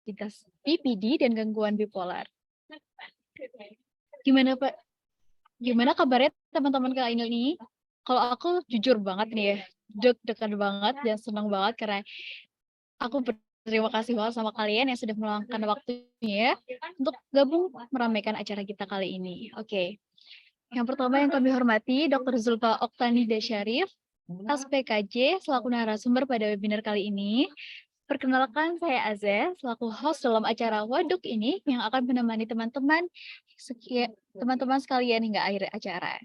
komorbiditas BPD dan gangguan bipolar. Gimana Pak? Gimana kabarnya teman-teman kali ini? Kalau aku jujur banget nih ya, deg-degan banget dan senang banget karena aku berterima kasih banget sama kalian yang sudah meluangkan waktunya untuk gabung meramaikan acara kita kali ini. Oke. Yang pertama yang kami hormati Dr. Zulfa Oktanida Syarif, SPKJ, selaku narasumber pada webinar kali ini. Perkenalkan, saya Azeh, selaku host dalam acara Waduk ini yang akan menemani teman-teman sekalian hingga akhir acara.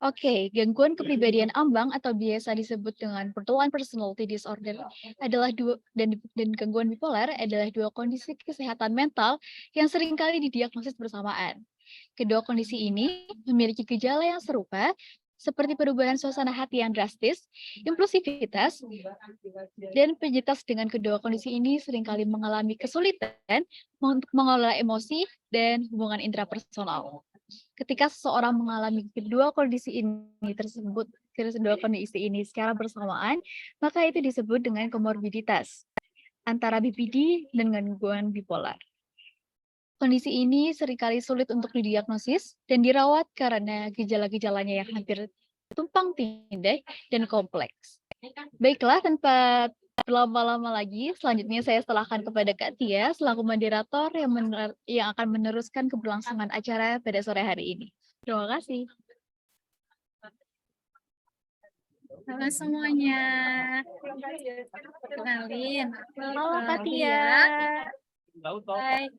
Oke, gangguan kepribadian ambang atau biasa disebut dengan borderline personality disorder adalah dan gangguan bipolar adalah dua kondisi kesehatan mental yang seringkali didiagnosis bersamaan. Kedua kondisi ini memiliki gejala yang serupa, seperti perubahan suasana hati yang drastis, impulsivitas, dan penyintas dengan kedua kondisi ini seringkali mengalami kesulitan untuk mengelola emosi dan hubungan intrapersonal. Ketika seseorang mengalami kedua kondisi ini secara bersamaan, maka itu disebut dengan komorbiditas antara BPD dan gangguan bipolar. Kondisi ini seringkali sulit untuk didiagnosis dan dirawat karena gejala-gejalanya yang hampir tumpang tindih dan kompleks. Baiklah, tanpa berlama-lama lagi, selanjutnya saya serahkan kepada Kak Tia selaku moderator yang akan meneruskan keberlangsungan acara pada sore hari ini. Terima kasih. Halo semuanya, kenalin. Halo Kak Tia. Hai.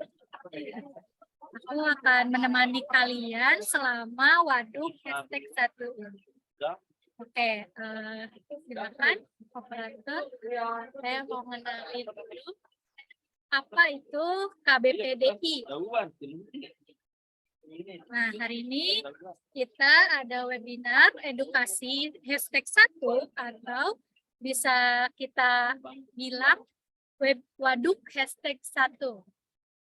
Aku akan menemani kalian selama Waduk #1. Oke, silakan operator. Saya mau kenalin dulu apa itu KBPDI. Nah, hari ini kita ada webinar edukasi #1 atau bisa kita bilang Waduk #1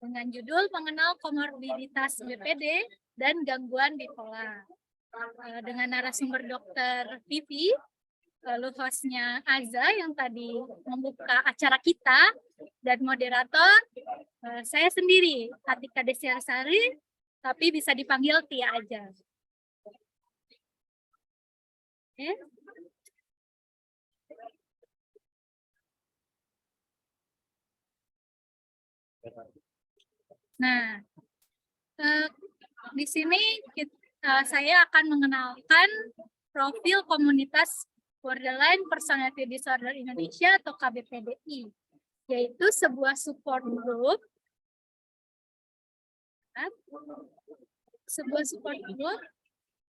dengan judul mengenal komorbiditas BPD dan gangguan bipolar. Dengan narasumber Dr. Vivi, lalu hostnya Aza yang tadi membuka acara kita, dan moderator saya sendiri, Atika Desiarsari, tapi bisa dipanggil Tia aja. Oke. Nah, di sini saya akan mengenalkan profil komunitas Borderline Personality Disorder Indonesia atau KBPDI, yaitu sebuah support group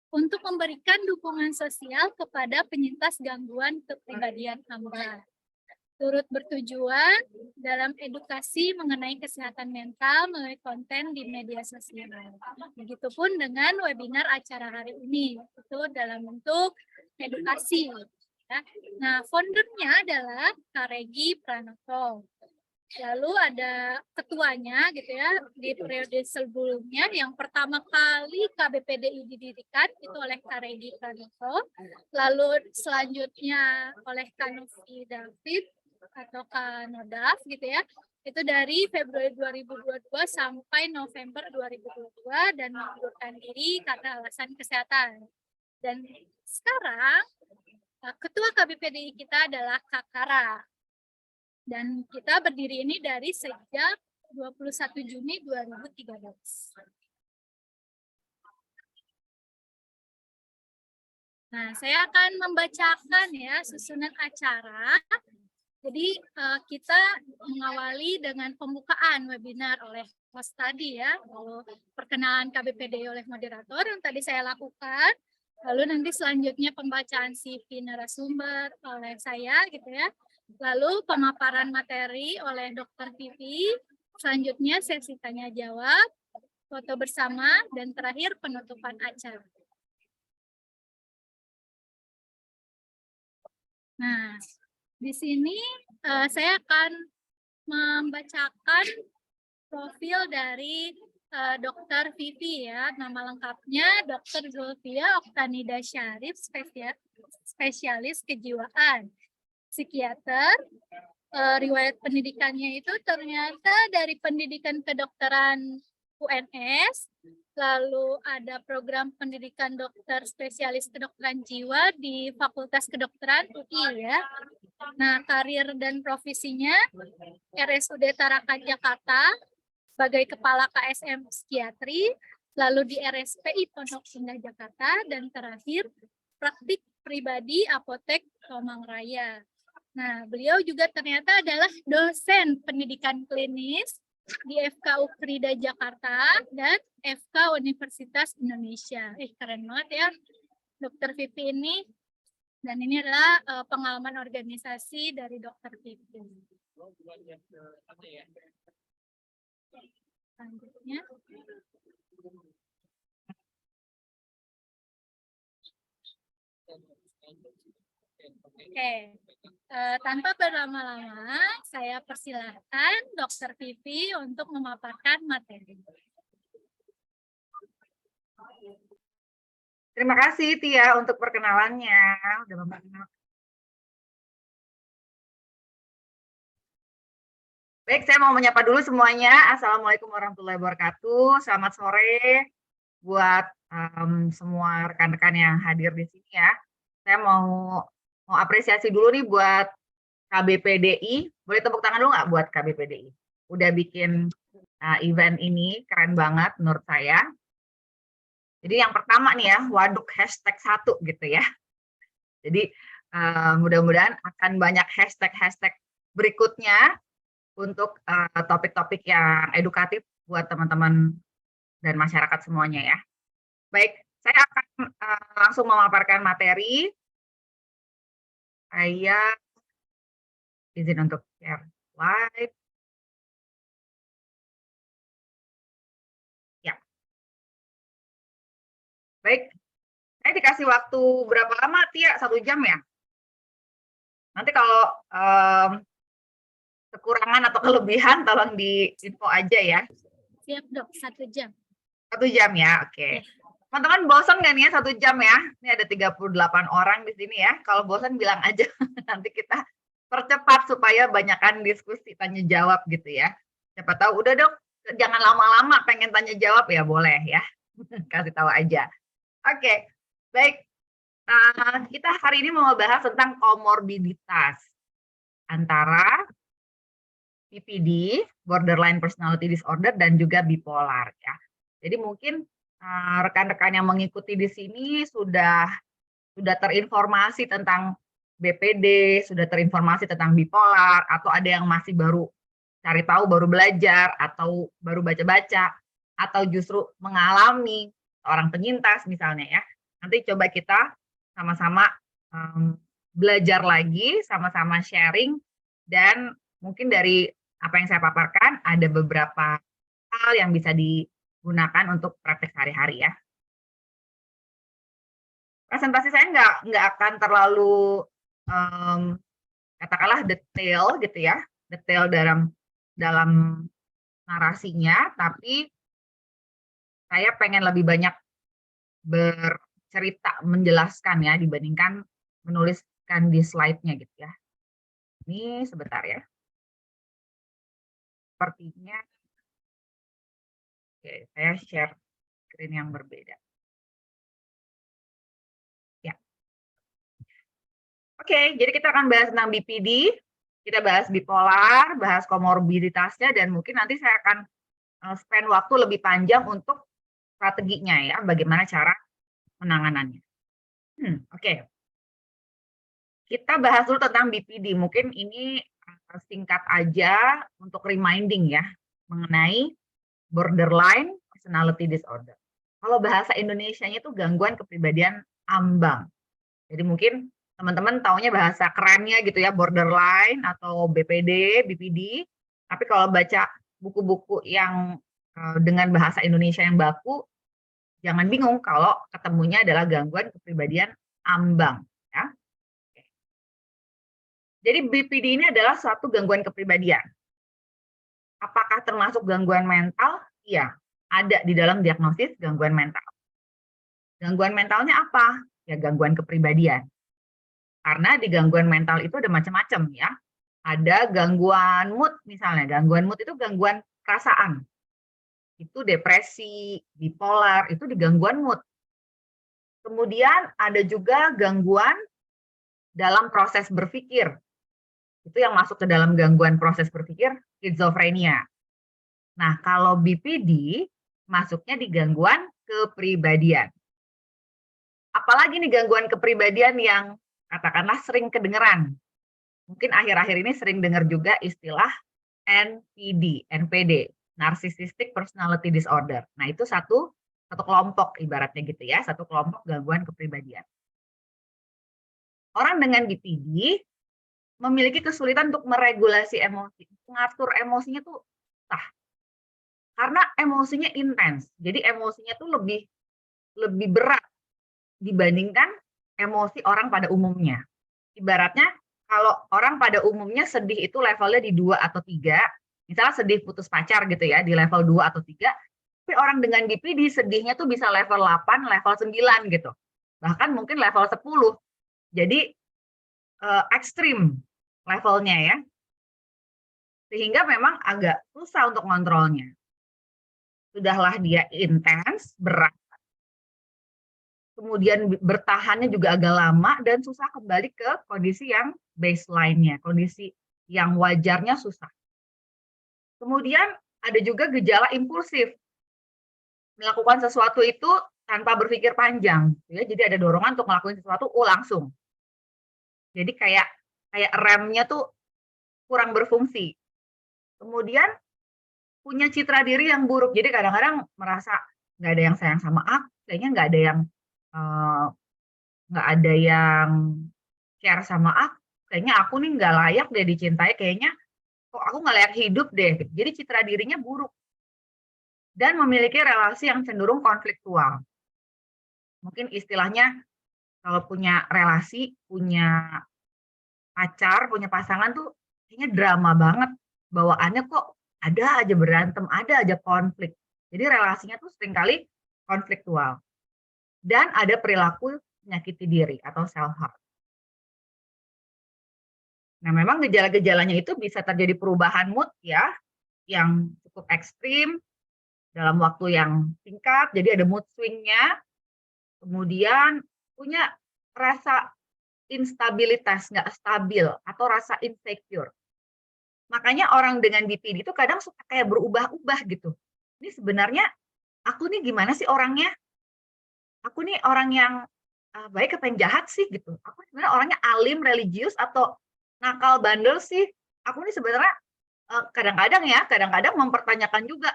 untuk memberikan dukungan sosial kepada penyintas gangguan kepribadian ambang. Turut bertujuan dalam edukasi mengenai kesehatan mental melalui konten di media sosial. Begitupun dengan webinar acara hari ini, itu dalam bentuk edukasi. Ya. Nah, foundernya adalah Kak Regi Pranoto. Lalu ada ketuanya gitu ya, di periode sebelumnya yang pertama kali KBPDI didirikan itu oleh Kak Regi Pranoto. Lalu selanjutnya oleh Kak Novi David atau Kanodaf gitu ya, itu dari Februari 2022 sampai November 2022 dan mengundurkan diri karena alasan kesehatan. Dan sekarang ketua KBPDI kita adalah Kak Kara, dan kita berdiri ini dari sejak 21 Juni 2013. Nah, saya akan membacakan ya susunan acara. Jadi kita mengawali dengan pembukaan webinar oleh host tadi ya, lalu perkenalan KBPDI oleh moderator yang tadi saya lakukan, lalu nanti selanjutnya pembacaan CV narasumber oleh saya gitu ya, lalu pemaparan materi oleh Dr. Vivi, selanjutnya sesi tanya jawab, foto bersama, dan terakhir penutupan acara. Nah, di sini saya akan membacakan profil dari Dr. Vivi ya. Nama lengkapnya Dr. Zulfia Oktanida Syarif, spesialis kejiwaan, psikiater, riwayat pendidikannya itu ternyata dari pendidikan kedokteran UNS, lalu ada program pendidikan dokter spesialis kedokteran jiwa di Fakultas Kedokteran UI ya. Nah, karir dan profesinya RSUD Tarakan Jakarta sebagai Kepala KSM Psikiatri, lalu di RSPI Pondok Indah Jakarta, dan terakhir praktik pribadi Apotek Tomang Raya. Nah, beliau juga ternyata adalah dosen pendidikan klinis di FK Ukrida Jakarta dan FK Universitas Indonesia. Keren banget ya Dokter Vivi ini. Dan ini adalah pengalaman organisasi dari Dokter Vivi. Selanjutnya. Oke, tanpa berlama-lama, saya persilahkan Dokter Vivi untuk memaparkan materi. Terima kasih Tia untuk perkenalannya. Udah memperkenalkan. Baik, saya mau menyapa dulu semuanya. Assalamualaikum warahmatullahi wabarakatuh. Selamat sore buat semua rekan-rekan yang hadir di sini ya. Saya mau apresiasi dulu nih buat KBPDI. Boleh tepuk tangan dulu nggak buat KBPDI? Udah bikin event ini keren banget menurut saya. Jadi yang pertama nih ya, waduk #1 gitu ya. Jadi mudah-mudahan akan banyak hashtag berikutnya untuk topik-topik yang edukatif buat teman-teman dan masyarakat semuanya ya. Baik, saya akan langsung memaparkan materi. Saya izin untuk share slide. Ya. Baik, saya dikasih waktu berapa lama, Tia? 1 jam ya? Nanti kalau kekurangan atau kelebihan tolong di-info aja ya. Siap dok, 1 jam. 1 jam ya, oke. Teman-teman bosan nggak nih ya 1 jam ya? Ini ada 38 orang di sini ya. Kalau bosan bilang aja, nanti kita percepat supaya banyakkan diskusi tanya jawab gitu ya. Siapa tahu udah dok, jangan lama-lama pengen tanya jawab ya boleh ya. Kasih tahu aja. Oke, baik. Kita hari ini mau bahas tentang komorbiditas antara BPD, borderline personality disorder, dan juga bipolar ya. Jadi mungkin rekan-rekan yang mengikuti di sini sudah terinformasi tentang BPD, sudah terinformasi tentang bipolar, atau ada yang masih baru cari tahu, baru belajar, atau baru baca-baca, atau justru mengalami orang penyintas misalnya ya. Nanti coba kita sama-sama belajar lagi, sama-sama sharing, dan mungkin dari apa yang saya paparkan ada beberapa hal yang bisa digunakan untuk praktek sehari-hari ya. Presentasi saya nggak akan terlalu katakanlah detail gitu ya, detail dalam narasinya, tapi saya pengen lebih banyak bercerita, menjelaskan ya dibandingkan menuliskan di slide-nya gitu ya. Ini sebentar ya. Sepertinya, oke, saya share screen yang berbeda. Ya. Oke, jadi kita akan bahas tentang BPD, kita bahas bipolar, bahas komorbiditasnya, dan mungkin nanti saya akan spend waktu lebih panjang untuk strateginya ya, bagaimana cara penanganannya. Oke. Kita bahas dulu tentang BPD, mungkin ini singkat aja untuk reminding ya, mengenai borderline personality disorder. Kalau bahasa Indonesianya itu gangguan kepribadian ambang. Jadi mungkin teman-teman taunya bahasa kerennya gitu ya, borderline atau BPD, BPD. Tapi kalau baca buku-buku yang dengan bahasa Indonesia yang baku, jangan bingung kalau ketemunya adalah gangguan kepribadian ambang. Ya. Jadi BPD ini adalah suatu gangguan kepribadian. Apakah termasuk gangguan mental? Iya, ada di dalam diagnosis gangguan mental. Gangguan mentalnya apa? Ya gangguan kepribadian. Karena di gangguan mental itu ada macam-macam ya. Ada gangguan mood misalnya, gangguan mood itu gangguan perasaan. Itu depresi, bipolar, itu di gangguan mood. Kemudian ada juga gangguan dalam proses berpikir. Itu yang masuk ke dalam gangguan proses berpikir, skizofrenia. Nah, kalau BPD masuknya di gangguan kepribadian. Apalagi nih gangguan kepribadian yang katakanlah sering kedengeran. Mungkin akhir-akhir ini sering dengar juga istilah NPD, Narcissistic Personality Disorder. Nah, itu satu kelompok ibaratnya gitu ya, satu kelompok gangguan kepribadian. Orang dengan BPD memiliki kesulitan untuk meregulasi emosi, mengatur emosinya tuh susah. Karena emosinya intens. Jadi emosinya tuh lebih berat dibandingkan emosi orang pada umumnya. Ibaratnya kalau orang pada umumnya sedih itu levelnya di 2 atau 3, misalnya sedih putus pacar gitu ya, di level 2 atau 3, tapi orang dengan BPD sedihnya tuh bisa level 8, level 9 gitu. Bahkan mungkin level 10. Jadi ekstrim levelnya ya. Sehingga memang agak susah untuk ngontrolnya. Sudahlah dia intens, berat, kemudian bertahannya juga agak lama dan susah kembali ke kondisi yang baseline-nya, kondisi yang wajarnya susah. Kemudian ada juga gejala impulsif. Melakukan sesuatu itu tanpa berpikir panjang, ya. Jadi ada dorongan untuk melakukan sesuatu langsung. Jadi kayak remnya tuh kurang berfungsi. Kemudian punya citra diri yang buruk. Jadi kadang-kadang merasa nggak ada yang sayang sama aku, kayaknya nggak ada yang care sama aku, kayaknya aku nih nggak layak deh dicintai, kayaknya kok aku nggak layak hidup deh. Jadi citra dirinya buruk dan memiliki relasi yang cenderung konfliktual. Mungkin istilahnya kalau punya relasi, punya pacar, punya pasangan tuh kayaknya drama banget, bawaannya kok ada aja berantem, ada aja konflik. Jadi relasinya tuh seringkali konfliktual. Dan ada perilaku menyakiti diri atau self-harm. Nah, memang gejala-gejalanya itu bisa terjadi perubahan mood ya, yang cukup ekstrim dalam waktu yang singkat, jadi ada mood swing-nya, kemudian punya rasa instabilitas, nggak stabil, atau rasa insecure. Makanya orang dengan BPD itu kadang suka kayak berubah-ubah gitu. Ini sebenarnya aku nih gimana sih orangnya? Aku nih orang yang baik apa yang jahat sih gitu. Aku sebenarnya orangnya alim, religius, atau nakal, bandel sih. Aku nih sebenarnya kadang-kadang mempertanyakan juga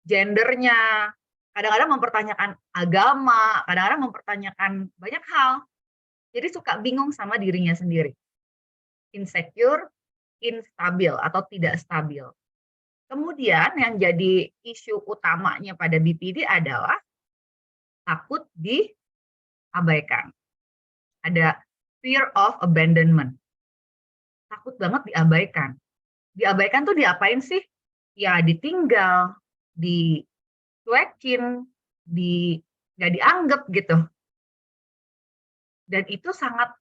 gendernya, kadang-kadang mempertanyakan agama, kadang-kadang mempertanyakan banyak hal. Jadi suka bingung sama dirinya sendiri. Insecure, instabil atau tidak stabil. Kemudian yang jadi isu utamanya pada BPD adalah takut diabaikan. Ada fear of abandonment. Takut banget diabaikan. Diabaikan tuh diapain sih? Ya ditinggal, dicuekin, nggak dianggap gitu. Dan itu sangat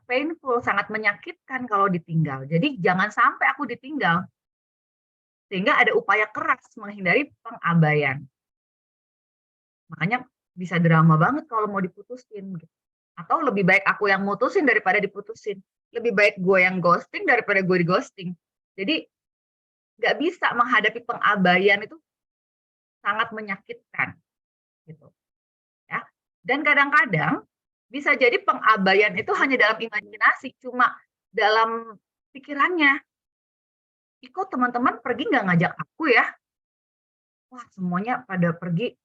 painful, sangat menyakitkan kalau ditinggal. Jadi jangan sampai aku ditinggal. Sehingga ada upaya keras menghindari pengabaian. Makanya bisa drama banget kalau mau diputusin. Atau lebih baik aku yang mutusin daripada diputusin. Lebih baik gue yang ghosting daripada gue di ghosting. Jadi nggak bisa menghadapi pengabaian itu sangat menyakitkan. Gitu. Ya. Dan kadang-kadang bisa jadi pengabaian itu hanya dalam imajinasi, cuma dalam pikirannya. Kok teman-teman pergi nggak ngajak aku ya? Wah, semuanya pada pergi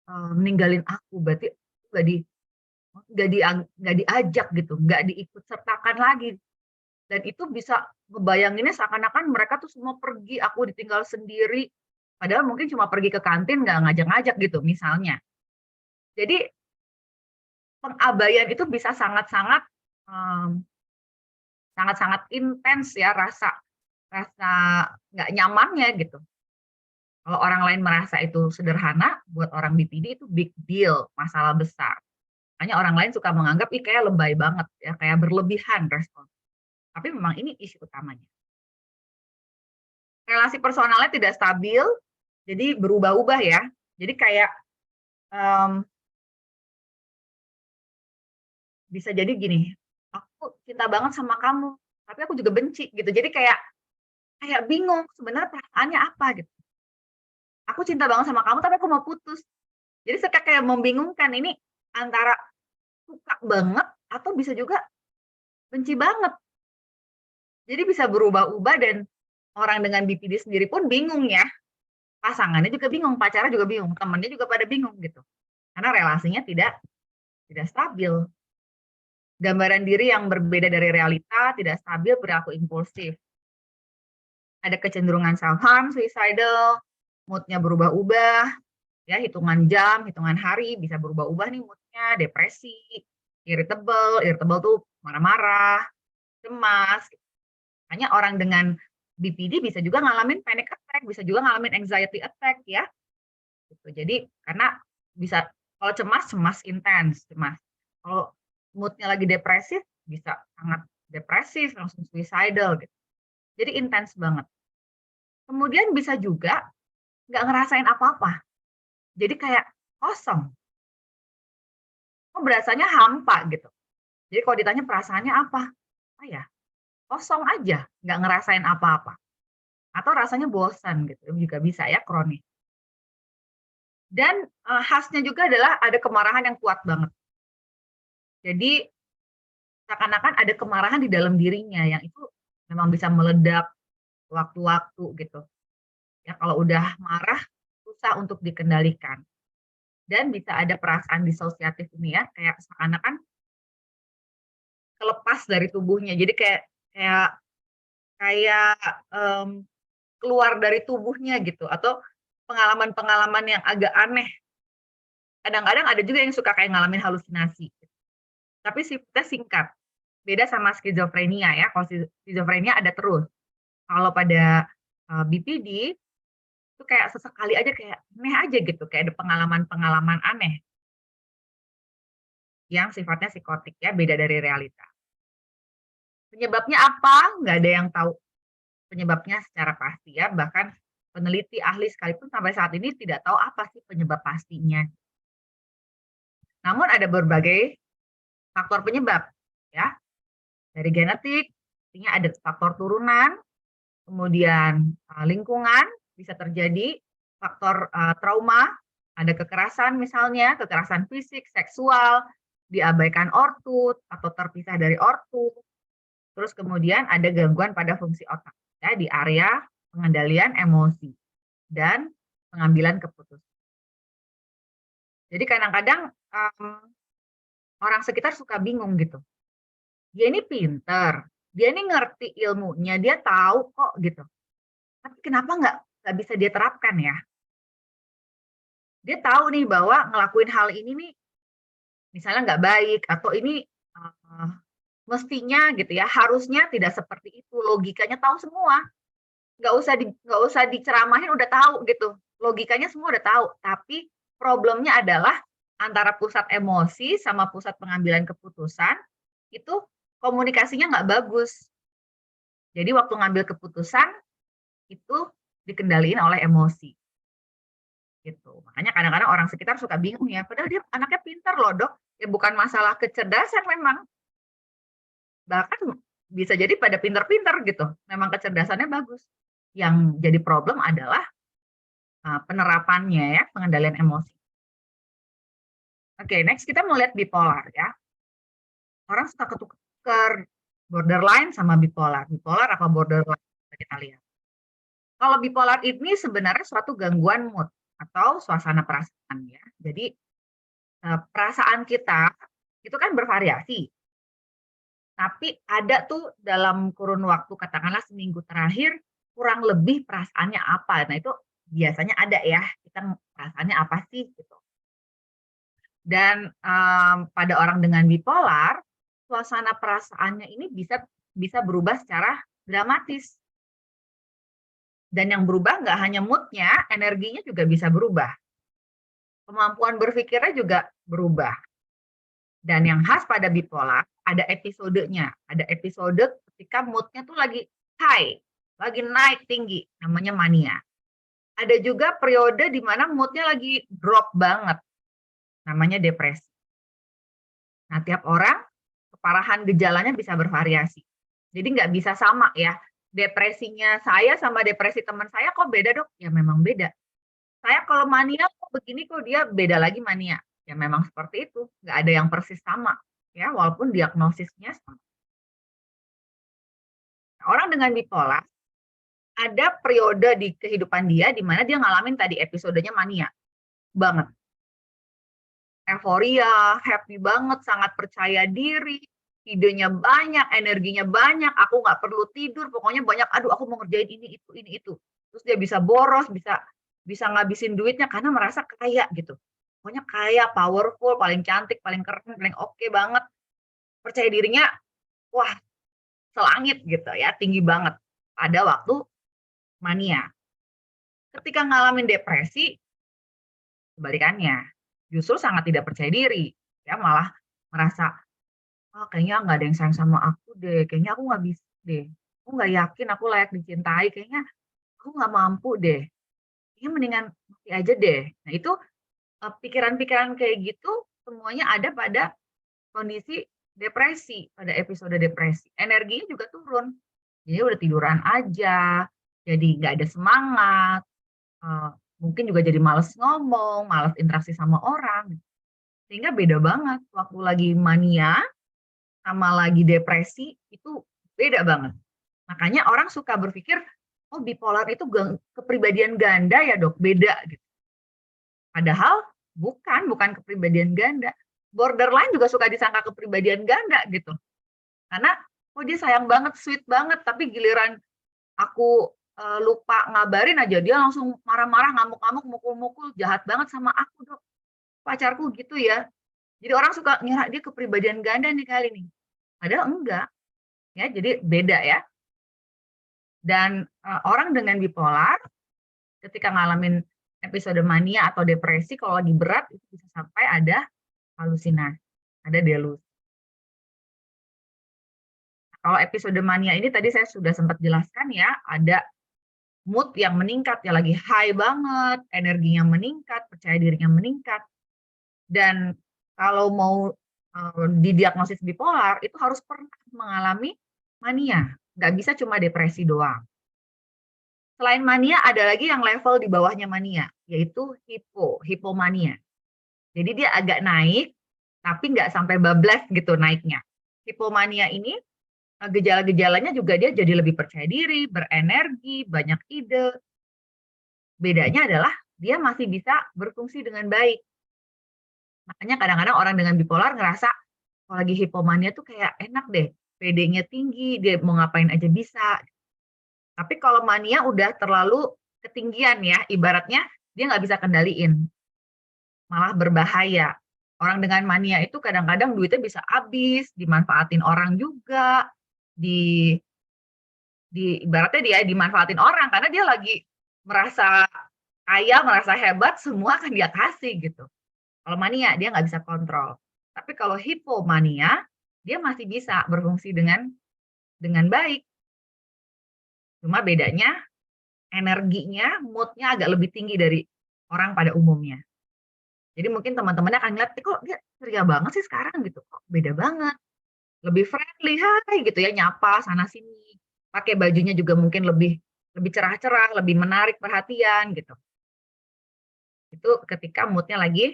meninggalin aku, berarti nggak diajak gitu, nggak diikut sertakan lagi. Dan itu bisa ngebayanginnya seakan-akan mereka tuh semua pergi, aku ditinggal sendiri. Padahal mungkin cuma pergi ke kantin, nggak ngajak-ngajak gitu misalnya. Jadi pengabaian itu bisa sangat-sangat intens ya rasa nggak nyamannya gitu. Kalau orang lain merasa itu sederhana, buat orang BPD itu big deal, masalah besar. Makanya orang lain suka menganggap kayak lebay banget ya, kayak berlebihan respon. Tapi memang ini isi utamanya. Relasi personalnya tidak stabil, jadi berubah-ubah ya. Jadi kayak bisa jadi gini, aku cinta banget sama kamu, tapi aku juga benci gitu. Jadi kayak bingung sebenarnya perasaannya apa gitu. Aku cinta banget sama kamu, tapi aku mau putus. Jadi suka kayak membingungkan ini antara suka banget atau bisa juga benci banget. Jadi bisa berubah-ubah dan orang dengan BPD sendiri pun bingung ya. Pasangannya juga bingung, pacarnya juga bingung, temennya juga pada bingung gitu. Karena relasinya tidak stabil. Gambaran diri yang berbeda dari realita, tidak stabil, perilaku impulsif. Ada kecenderungan self-harm, suicidal, mood-nya berubah-ubah, ya hitungan jam, hitungan hari, bisa berubah-ubah nih mood-nya, depresi, irritable tuh marah-marah, cemas. Hanya orang dengan BPD bisa juga ngalamin panic attack, bisa juga ngalamin anxiety attack ya. Gitu. Jadi karena bisa kalau cemas intens, cemas. Kalau mood-nya lagi depresif bisa sangat depresif, langsung suicidal gitu. Jadi intens banget. Kemudian bisa juga nggak ngerasain apa-apa. Jadi kayak kosong. Kok berasanya hampa gitu. Jadi kalau ditanya perasaannya apa? Oh ya, kosong aja, nggak ngerasain apa-apa. Atau rasanya bosan gitu, juga bisa ya kronis. Dan khasnya juga adalah ada kemarahan yang kuat banget. Jadi seakan-akan ada kemarahan di dalam dirinya yang itu memang bisa meledak waktu-waktu gitu. Ya kalau udah marah susah untuk dikendalikan. Dan bisa ada perasaan disosiatif ini ya, kayak seakan-akan kelepas dari tubuhnya. Jadi kayak keluar dari tubuhnya gitu atau pengalaman-pengalaman yang agak aneh. Kadang-kadang ada juga yang suka kayak ngalamin halusinasi. Tapi sifatnya singkat. Beda sama skizofrenia ya. Kalau skizofrenia ada terus. Kalau pada BPD itu kayak sesekali aja kayak aneh aja gitu, kayak ada pengalaman-pengalaman aneh yang sifatnya psikotik ya, beda dari realita. Penyebabnya apa? Nggak ada yang tahu penyebabnya secara pasti ya, bahkan peneliti ahli sekalipun sampai saat ini tidak tahu apa sih penyebab pastinya. Namun ada berbagai faktor penyebab ya. Dari genetik, artinya ada faktor turunan, kemudian lingkungan bisa terjadi, faktor trauma, ada kekerasan misalnya, kekerasan fisik, seksual, diabaikan ortu atau terpisah dari ortu. Terus kemudian ada gangguan pada fungsi otak ya di area pengendalian emosi dan pengambilan keputusan. Jadi kadang-kadang orang sekitar suka bingung gitu. Dia ini pinter, dia ini ngerti ilmunya, dia tahu kok gitu. Tapi kenapa nggak bisa dia terapkan ya? Dia tahu nih bahwa ngelakuin hal ini nih misalnya nggak baik atau ini mestinya gitu ya, harusnya tidak seperti itu, logikanya tahu semua. Nggak usah diceramahin udah tahu gitu, logikanya semua udah tahu, tapi problemnya adalah antara pusat emosi sama pusat pengambilan keputusan, itu komunikasinya nggak bagus. Jadi waktu ngambil keputusan, itu dikendaliin oleh emosi. Gitu. Makanya kadang-kadang orang sekitar suka bingung ya, padahal dia anaknya pintar loh dok, ya bukan masalah kecerdasan memang. Bahkan bisa jadi pada pintar-pintar gitu, memang kecerdasannya bagus. Yang jadi problem adalah penerapannya ya, pengendalian emosi. Oke, next kita mau lihat bipolar ya. Orang suka ketukar borderline sama bipolar. Bipolar apa borderline? Kita lihat. Kalau bipolar ini sebenarnya suatu gangguan mood atau suasana perasaan ya. Jadi perasaan kita itu kan bervariasi. Tapi ada tuh dalam kurun waktu katakanlah seminggu terakhir kurang lebih perasaannya apa. Nah itu biasanya ada ya, kita perasaannya apa sih gitu. Dan pada orang dengan bipolar, suasana perasaannya ini bisa berubah secara dramatis. Dan yang berubah nggak hanya mood-nya, energinya juga bisa berubah. Kemampuan berpikirnya juga berubah. Dan yang khas pada bipolar, ada episodenya. Ada episode ketika moodnya tuh lagi high, lagi naik tinggi, namanya mania. Ada juga periode di mana moodnya lagi drop banget, namanya depresi. Nah, tiap orang keparahan gejalanya bisa bervariasi. Jadi nggak bisa sama ya. Depresinya saya sama depresi teman saya kok beda dok? Ya memang beda. Saya kalau mania kok begini kok dia beda lagi mania. Ya memang seperti itu. Nggak ada yang persis sama. Ya, walaupun diagnosisnya sama. Nah, orang dengan bipolar, ada periode di kehidupan dia di mana dia ngalamin tadi episodenya mania. Banget. Euforia, happy banget, sangat percaya diri, idenya banyak, energinya banyak, aku nggak perlu tidur, pokoknya banyak, aduh aku mau ngerjain ini itu. Terus dia bisa boros, bisa ngabisin duitnya karena merasa kaya gitu. Pokoknya kaya, powerful, paling cantik, paling keren, paling oke banget. Percaya dirinya, wah, selangit gitu ya, tinggi banget. Pada waktu mania. Ketika ngalamin depresi, kebalikannya. Justru sangat tidak percaya diri. Ya, malah merasa, oh, kayaknya nggak ada yang sayang sama aku deh, kayaknya aku nggak bisa deh, aku nggak yakin aku layak dicintai, kayaknya aku nggak mampu deh, kayaknya mendingan mati aja deh. Nah itu pikiran-pikiran kayak gitu semuanya ada pada kondisi depresi, pada episode depresi. Energinya juga turun, jadi udah tiduran aja, jadi nggak ada semangat, mungkin juga jadi males ngomong, males interaksi sama orang, sehingga beda banget waktu lagi mania sama lagi depresi itu beda banget. Makanya orang suka berpikir, oh bipolar itu kepribadian ganda ya dok, beda gitu. Padahal bukan kepribadian ganda. Borderline juga suka disangka kepribadian ganda gitu. Karena oh dia sayang banget, sweet banget, tapi giliran aku lupa ngabarin aja dia langsung marah-marah, ngamuk-ngamuk, mukul-mukul, jahat banget sama aku dok. Pacarku gitu ya. Jadi orang suka ngira dia kepribadian ganda nih kali nih. Padahal enggak. Ya, jadi beda ya. Dan orang dengan bipolar ketika ngalamin episode mania atau depresi kalau lagi berat itu bisa sampai ada halusinasi, ada delusi. Kalau episode mania ini tadi saya sudah sempat jelaskan ya, ada mood yang meningkat, ya lagi high banget, energinya meningkat, percaya dirinya meningkat. Dan kalau mau didiagnosis bipolar itu harus pernah mengalami mania, nggak bisa cuma depresi doang. Selain mania, ada lagi yang level di bawahnya mania, yaitu hipomania. Jadi dia agak naik, tapi nggak sampai bablas gitu naiknya. Hipomania ini, gejala-gejalanya juga dia jadi lebih percaya diri, berenergi, banyak ide. Bedanya adalah dia masih bisa berfungsi dengan baik. Makanya kadang-kadang orang dengan bipolar ngerasa, kalau lagi hipomania tuh kayak enak deh, PD-nya tinggi, dia mau ngapain aja bisa. Tapi kalau mania udah terlalu ketinggian ya, ibaratnya dia nggak bisa kendaliin, malah berbahaya. Orang dengan mania itu kadang-kadang duitnya bisa habis, dimanfaatin orang juga, ibaratnya dia dimanfaatin orang karena dia lagi merasa kaya, merasa hebat, semua akan dia kasih gitu. Kalau mania dia nggak bisa kontrol. Tapi kalau hipomania dia masih bisa berfungsi dengan baik. Cuma bedanya energinya, mood-nya agak lebih tinggi dari orang pada umumnya. Jadi mungkin teman-temannya akan ngeliat, kok dia ceria banget sih sekarang gitu, kok beda banget. Lebih friendly, hai gitu ya, nyapa sana sini. Pakai bajunya juga mungkin lebih cerah-cerah, lebih menarik perhatian gitu. Itu ketika mood-nya lagi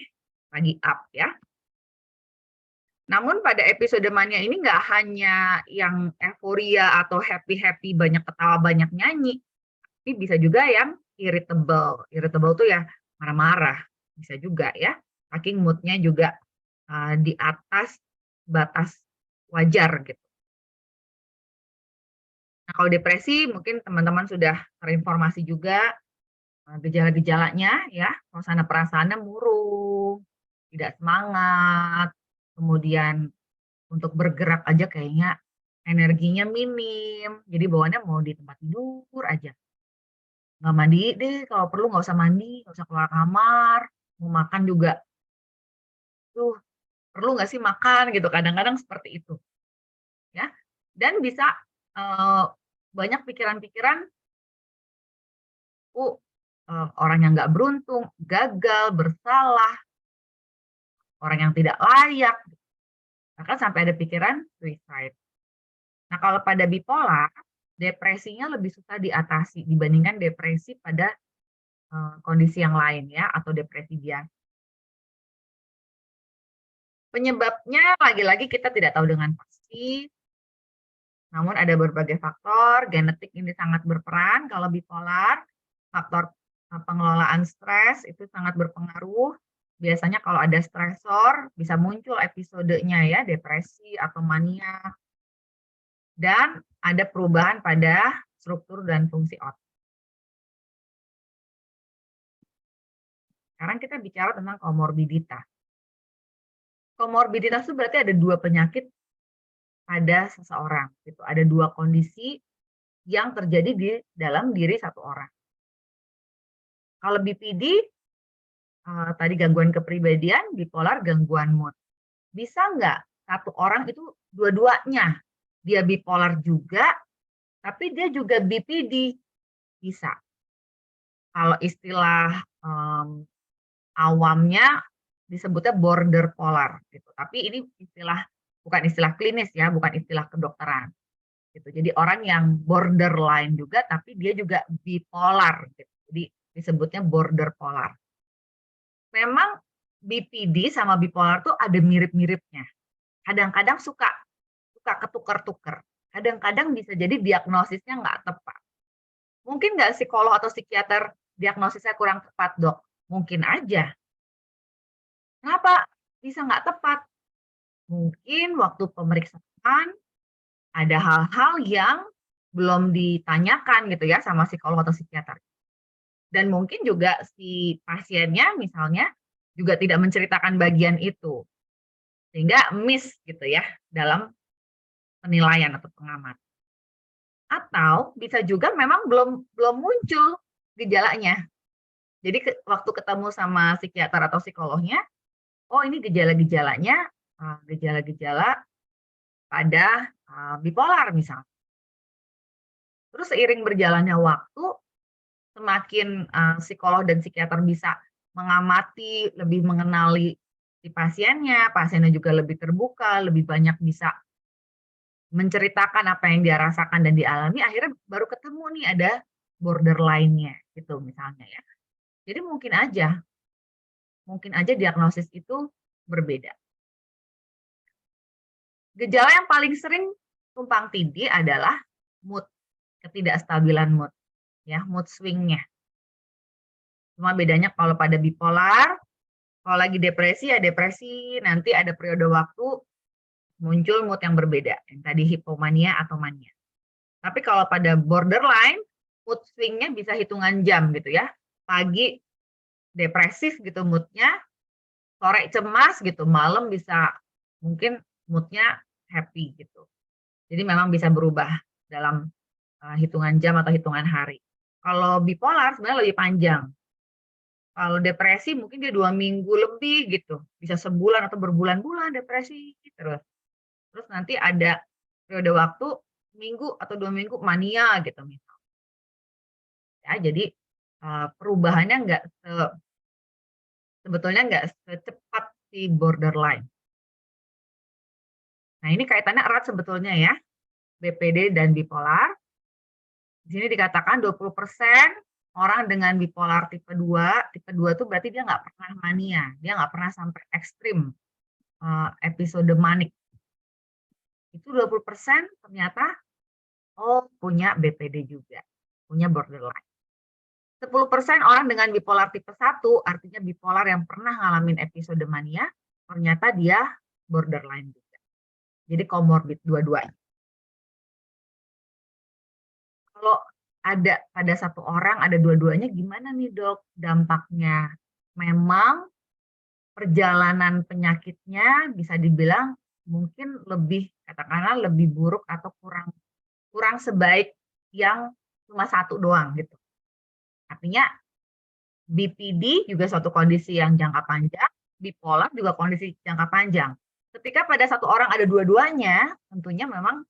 up ya. Namun pada episode mania ini nggak hanya yang euforia atau happy-happy, banyak ketawa, banyak nyanyi. Tapi bisa juga yang irritable. Irritable tuh ya marah-marah. Bisa juga ya. Saking mood-nya juga di atas batas wajar gitu. Nah, kalau depresi mungkin teman-teman sudah terinformasi juga gejala-gejalanya ya. Suasana perasaannya murung, tidak semangat, kemudian untuk bergerak aja kayaknya energinya minim, jadi bawaannya mau di tempat tidur aja. Nggak mandi deh, kalau perlu nggak usah mandi, nggak usah keluar kamar, mau makan juga tuh perlu nggak sih makan gitu, kadang-kadang seperti itu, ya. Dan bisa, banyak pikiran-pikiran, orang yang nggak beruntung, gagal, bersalah, orang yang tidak layak, bahkan sampai ada pikiran suicide. Nah, kalau pada bipolar, depresinya lebih susah diatasi dibandingkan depresi pada, kondisi yang lain ya, atau depresi biasa. Penyebabnya lagi-lagi kita tidak tahu dengan pasti, namun ada berbagai faktor, genetik ini sangat berperan kalau bipolar, faktor, pengelolaan stres itu sangat berpengaruh. Biasanya kalau ada stresor bisa muncul episodenya ya, depresi atau mania. Dan ada perubahan pada struktur dan fungsi otak. Sekarang kita bicara tentang komorbiditas. Komorbiditas itu berarti ada 2 penyakit pada seseorang, gitu. Ada 2 kondisi yang terjadi di dalam diri satu orang. Kalau BPD, tadi gangguan kepribadian, bipolar gangguan mood. Bisa nggak satu orang itu dua-duanya? Dia bipolar juga, tapi dia juga BPD? Bisa. Kalau istilah, awamnya disebutnya border polar gitu. Tapi ini bukan istilah klinis ya, bukan istilah kedokteran. Gitu. Jadi orang yang borderline juga tapi dia juga bipolar gitu. Jadi disebutnya border polar. Memang BPD sama bipolar tuh ada mirip-miripnya. Kadang-kadang suka ketukar-tukar. Kadang-kadang bisa jadi diagnosisnya nggak tepat. Mungkin nggak psikolog atau psikiater diagnosisnya kurang tepat, Dok? Mungkin aja. Kenapa bisa nggak tepat? Mungkin waktu pemeriksaan ada hal-hal yang belum ditanyakan gitu ya sama psikolog atau psikiater. Dan mungkin juga si pasiennya misalnya juga tidak menceritakan bagian itu. Sehingga miss gitu ya dalam penilaian atau pengamat. Atau bisa juga memang belum muncul gejalanya. Jadi waktu ketemu sama psikiater atau psikolognya, oh ini gejala-gejalanya gejala-gejala pada bipolar misalnya. Terus seiring berjalannya waktu, semakin psikolog dan psikiater bisa mengamati, lebih mengenali si pasiennya juga lebih terbuka, lebih banyak bisa menceritakan apa yang dia rasakan dan dialami, akhirnya baru ketemu nih ada borderline-nya gitu misalnya ya. Jadi mungkin aja diagnosis itu berbeda. Gejala yang paling sering tumpang tindih adalah mood, ketidakstabilan mood, ya, mood swing-nya. Cuma bedanya kalau pada bipolar, kalau lagi depresi ya depresi, nanti ada periode waktu muncul mood yang berbeda, yang tadi hipomania atau mania. Tapi kalau pada borderline, mood swing-nya bisa hitungan jam gitu ya. Pagi depresif gitu mood-nya, sore cemas gitu, malam bisa mungkin mood-nya happy gitu. Jadi memang bisa berubah dalam hitungan jam atau hitungan hari. Kalau bipolar sebenarnya lebih panjang. Kalau depresi mungkin dia 2 minggu lebih gitu, bisa sebulan atau berbulan-bulan depresi terus. Terus nanti ada periode waktu minggu atau 2 minggu mania gitu misalnya. Ya, jadi perubahannya sebetulnya nggak secepat si borderline. Nah, ini kaitannya erat sebetulnya ya, BPD dan bipolar. Di sini dikatakan 20% orang dengan bipolar tipe 2 itu berarti dia nggak pernah mania, dia nggak pernah sampai ekstrim episode manik. Itu 20% ternyata punya BPD juga, punya borderline. 10% orang dengan bipolar tipe 1, artinya bipolar yang pernah ngalamin episode mania, ternyata dia borderline juga. Jadi komorbid dua-duanya. Kalau ada pada satu orang, ada dua-duanya, gimana nih Dok dampaknya? Memang perjalanan penyakitnya bisa dibilang mungkin katakanlah lebih buruk atau kurang sebaik yang cuma satu doang gitu. Artinya BPD juga suatu kondisi yang jangka panjang, bipolar juga kondisi jangka panjang. Ketika pada satu orang ada dua-duanya, tentunya memang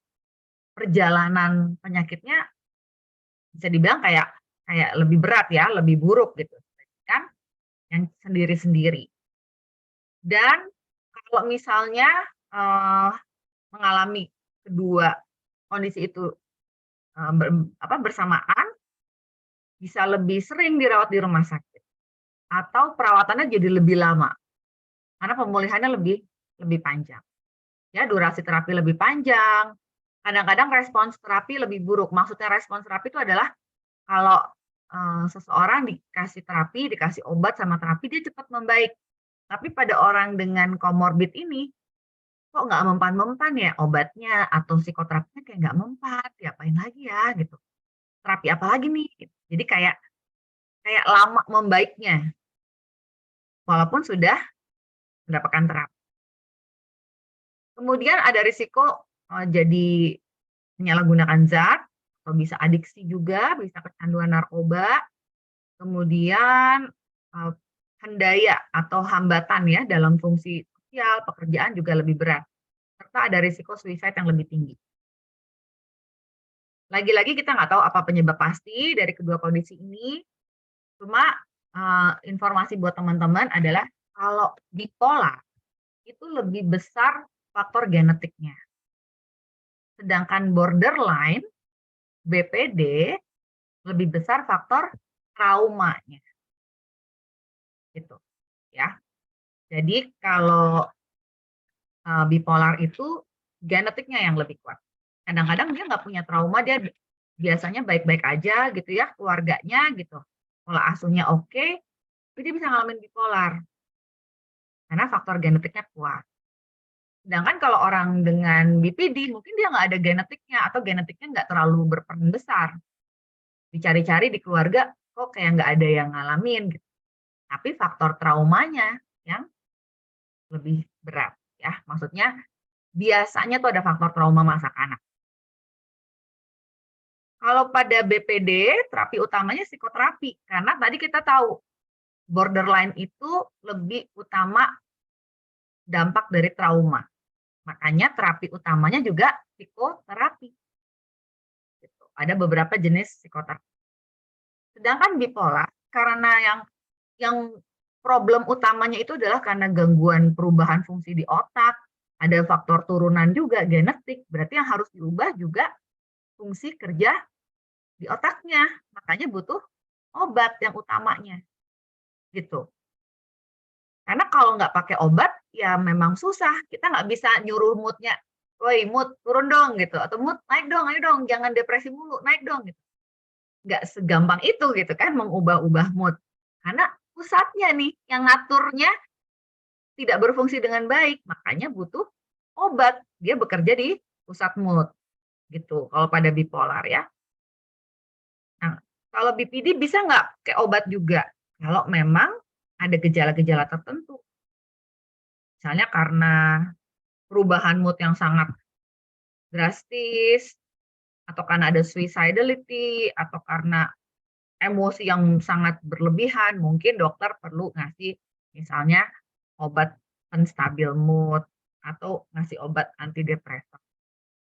perjalanan penyakitnya bisa dibilang kayak kayak lebih berat ya, lebih buruk gitu, kan yang sendiri-sendiri. Dan kalau misalnya, mengalami kedua kondisi itu, bersamaan, bisa lebih sering dirawat di rumah sakit, atau perawatannya jadi lebih lama, karena pemulihannya lebih lebih panjang. Ya, durasi terapi lebih panjang, kadang-kadang respons terapi lebih buruk. Maksudnya respons terapi itu adalah kalau, seseorang dikasih terapi, dikasih obat sama terapi, dia cepat membaik. Tapi pada orang dengan komorbid ini, kok nggak mempan-mempan ya obatnya atau psikoterapinya kayak nggak mempan, diapain lagi ya gitu, terapi apa lagi nih gitu. Jadi kayak kayak lama membaiknya, walaupun sudah mendapatkan terapi. Kemudian ada risiko, jadi penyalahgunaan zat, atau bisa adiksi juga, bisa kecanduan narkoba, kemudian, hendaya atau hambatan ya dalam fungsi sosial, pekerjaan juga lebih berat, serta ada risiko suicide yang lebih tinggi. Lagi-lagi kita nggak tahu apa penyebab pasti dari kedua kondisi ini, cuma, informasi buat teman-teman adalah kalau bipolar itu lebih besar faktor genetiknya. Sedangkan borderline, BPD, lebih besar faktor traumanya, gitu ya. Jadi kalau, bipolar itu genetiknya yang lebih kuat. Kadang-kadang dia nggak punya trauma, dia biasanya baik-baik aja gitu ya, keluarganya gitu, pola asuhnya oke, tapi dia bisa ngalamin bipolar, karena faktor genetiknya kuat. Sedangkan kalau orang dengan BPD mungkin dia nggak ada genetiknya atau genetiknya nggak terlalu berperan besar. Dicari-cari di keluarga, kok kayak nggak ada yang ngalamin gitu. Tapi faktor traumanya yang lebih berat ya. Maksudnya biasanya tuh ada faktor trauma masa kanak. Kalau pada BPD, terapi utamanya psikoterapi. Karena tadi kita tahu borderline itu lebih utama dampak dari trauma. Makanya terapi utamanya juga psikoterapi. Gitu. Ada beberapa jenis psikoterapi. Sedangkan bipolar, karena yang problem utamanya itu adalah karena gangguan perubahan fungsi di otak, ada faktor turunan juga, genetik, berarti yang harus diubah juga fungsi kerja di otaknya. Makanya butuh obat yang utamanya, gitu. Karena kalau nggak pakai obat, ya memang susah. Kita nggak bisa nyuruh mood-nya, "Woi mood, turun dong," gitu, atau "Mood, naik dong, ayo dong, jangan depresi mulu, naik dong," gitu. Nggak segampang itu gitu kan mengubah-ubah mood. Karena pusatnya nih yang ngaturnya tidak berfungsi dengan baik, makanya butuh obat. Dia bekerja di pusat mood, gitu, kalau pada bipolar ya. Nah, kalau BPD bisa nggak pakai obat juga? Kalau memang ada gejala-gejala tertentu. Misalnya karena perubahan mood yang sangat drastis, atau karena ada suicidality, atau karena emosi yang sangat berlebihan, mungkin dokter perlu ngasih misalnya obat penstabil mood, atau ngasih obat antidepresan,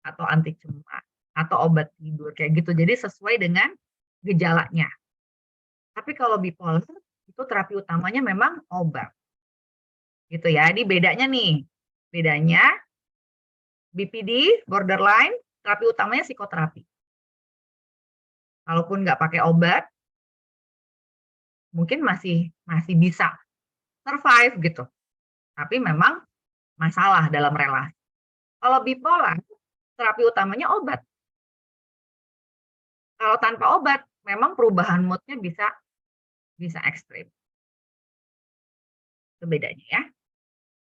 atau anti cemas, atau obat tidur, kayak gitu. Jadi sesuai dengan gejalanya. Tapi kalau bipolar, itu terapi utamanya memang obat. Gitu ya, ini bedanya nih. Bedanya BPD, borderline, terapi utamanya psikoterapi. Kalaupun nggak pakai obat, mungkin masih bisa survive gitu. Tapi memang masalah dalam relasi. Kalau bipolar, terapi utamanya obat. Kalau tanpa obat, memang perubahan mood-nya bisa ekstrim. Itu bedanya ya.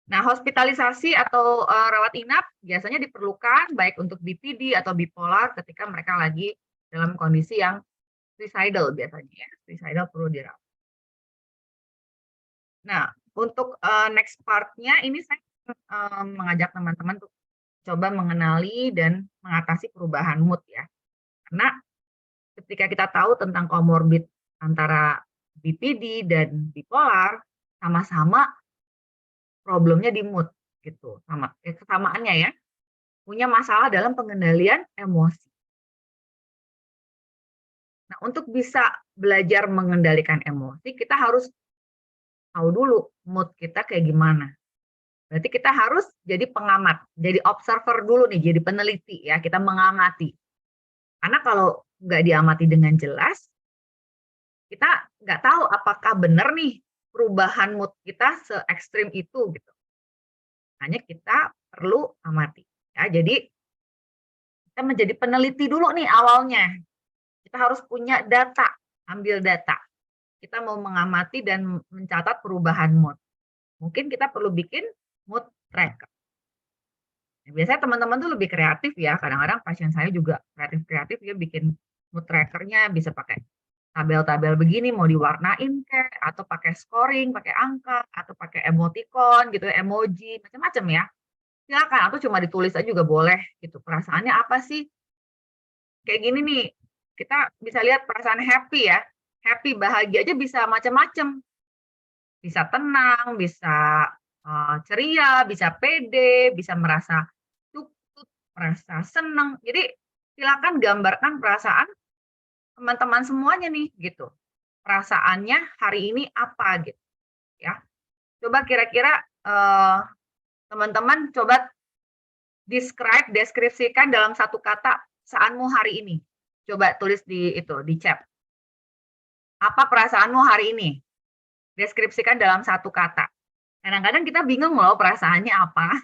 Nah, hospitalisasi atau rawat inap biasanya diperlukan baik untuk BPD atau bipolar ketika mereka lagi dalam kondisi yang suicidal biasanya ya. Suicidal perlu dirawat. Nah, untuk next part-nya ini saya mengajak teman-teman untuk coba mengenali dan mengatasi perubahan mood ya. Karena ketika kita tahu tentang komorbid antara BPD dan bipolar, sama-sama problemnya di mood gitu, kesamaannya ya, punya masalah dalam pengendalian emosi. Nah, untuk bisa belajar mengendalikan emosi, kita harus tahu dulu mood kita kayak gimana. Berarti kita harus jadi pengamat, jadi observer dulu nih, jadi peneliti ya, kita mengamati. Karena kalau nggak diamati dengan jelas, kita nggak tahu apakah benar nih perubahan mood kita se ekstrim itu gitu. Hanya kita perlu amati. Ya, jadi kita menjadi peneliti dulu nih awalnya. Kita harus punya data, ambil data. Kita mau mengamati dan mencatat perubahan mood. Mungkin kita perlu bikin mood tracker. Biasanya teman-teman tuh lebih kreatif ya. Kadang-kadang pasien saya juga kreatif-kreatif ya, bikin mood trackernya bisa pakai tabel-tabel begini, mau diwarnain kek, atau pakai scoring, pakai angka, atau pakai emoticon gitu, emoji, macam-macam ya. Silakan, atau cuma ditulis aja juga boleh gitu. Perasaannya apa sih? Kayak gini nih, kita bisa lihat perasaan happy ya. Happy, bahagia aja bisa macam-macam. Bisa tenang, bisa ceria, bisa pede, bisa merasa cukup, merasa senang. Jadi silakan gambarkan perasaan teman-teman semuanya nih gitu. Perasaannya hari ini apa gitu ya. Coba kira-kira teman-teman coba deskripsikan dalam satu kata perasaanmu hari ini. Coba tulis di chat. Apa perasaanmu hari ini? Deskripsikan dalam satu kata. Kadang-kadang kita bingung loh perasaannya apa.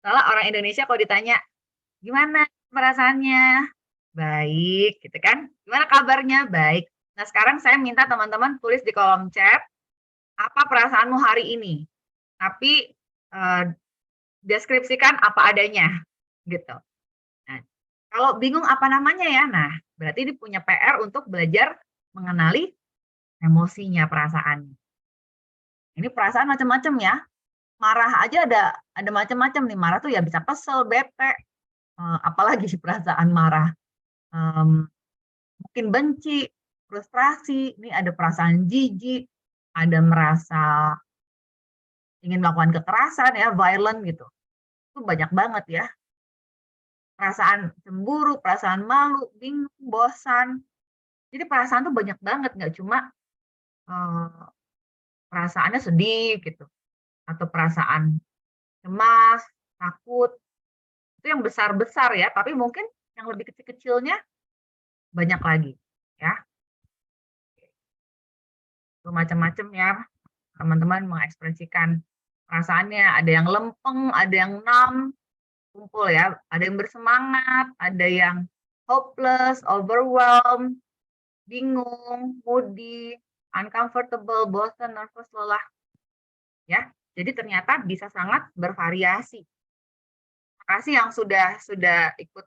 Soalnya orang Indonesia kalau ditanya, gimana perasaannya? Baik, gitu kan. Gimana kabarnya? Baik. Nah, sekarang saya minta teman-teman tulis di kolom chat, apa perasaanmu hari ini? Tapi deskripsikan apa adanya, gitu. Nah, kalau bingung apa namanya ya, nah berarti ini punya PR untuk belajar mengenali emosinya, perasaan. Ini perasaan macam-macam ya. Marah aja ada macam-macam nih. Marah tuh ya bisa kesel, bete, apalagi perasaan marah. Mungkin benci, frustrasi, ini ada perasaan jijik, ada merasa ingin melakukan kekerasan ya, violent gitu. Itu banyak banget ya. Perasaan cemburu, perasaan malu, bingung, bosan. Jadi perasaan tuh banyak banget, nggak cuma perasaannya sedih gitu, atau perasaan cemas, takut. Itu yang besar-besar ya, tapi mungkin yang lebih kecil-kecilnya banyak lagi ya. Itu macam-macam ya, teman-teman mengekspresikan perasaannya. Ada yang lempeng, ada yang numb, kumpul ya. Ada yang bersemangat, ada yang hopeless, overwhelmed, bingung, moody, uncomfortable, bosan, nervous, lelah. Ya, jadi ternyata bisa sangat bervariasi. Terima kasih yang sudah ikut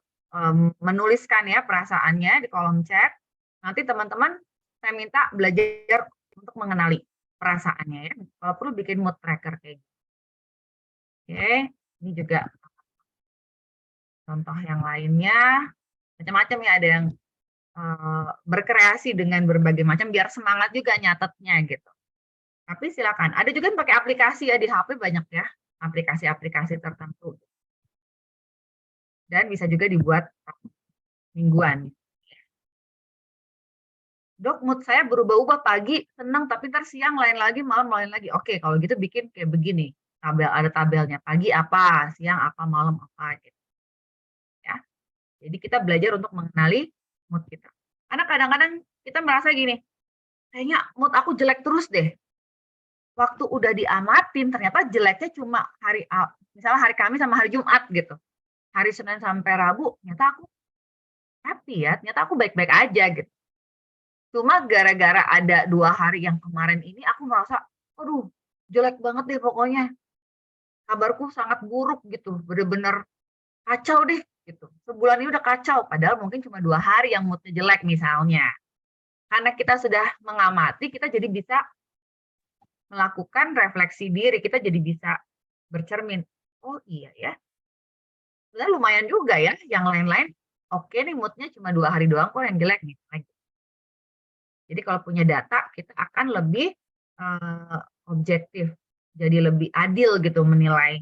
menuliskan ya perasaannya di kolom chat. Nanti teman-teman saya minta belajar untuk mengenali perasaannya ya. Kalau perlu bikin mood tracker kayak gitu. Oke, ini juga contoh yang lainnya. Macam-macam ya, ada yang berkreasi dengan berbagai macam biar semangat juga nyatetnya gitu. Tapi silakan. Ada juga yang pakai aplikasi ya, di HP banyak ya, aplikasi-aplikasi tertentu. Dan bisa juga dibuat mingguan. Dok, mood saya berubah-ubah, pagi senang, tapi ntar siang lain lagi, malam lain lagi. Oke, kalau gitu bikin kayak begini. Ada tabelnya. Pagi apa, siang apa, malam apa gitu. Ya. Jadi kita belajar untuk mengenali mood kita. Karena kadang-kadang kita merasa gini, kayaknya mood aku jelek terus deh. Waktu udah diamatin, ternyata jeleknya cuma misalnya hari Kamis sama hari Jumat gitu. Hari Senin sampai Rabu, ternyata aku happy ya, ternyata aku baik-baik aja gitu. Cuma gara-gara ada 2 hari yang kemarin ini aku merasa, aduh jelek banget deh pokoknya. Kabarku sangat buruk gitu, bener-bener kacau deh gitu. Sebulan ini udah kacau, padahal mungkin cuma 2 hari yang mood-nya jelek misalnya. Karena kita sudah mengamati, kita jadi bisa melakukan refleksi diri, kita jadi bisa bercermin. Oh iya ya, sebenarnya lumayan juga ya, yang lain-lain oke nih mood-nya cuma 2 hari doang kok yang jelek nih. Jadi kalau punya data, kita akan lebih objektif, jadi lebih adil gitu menilai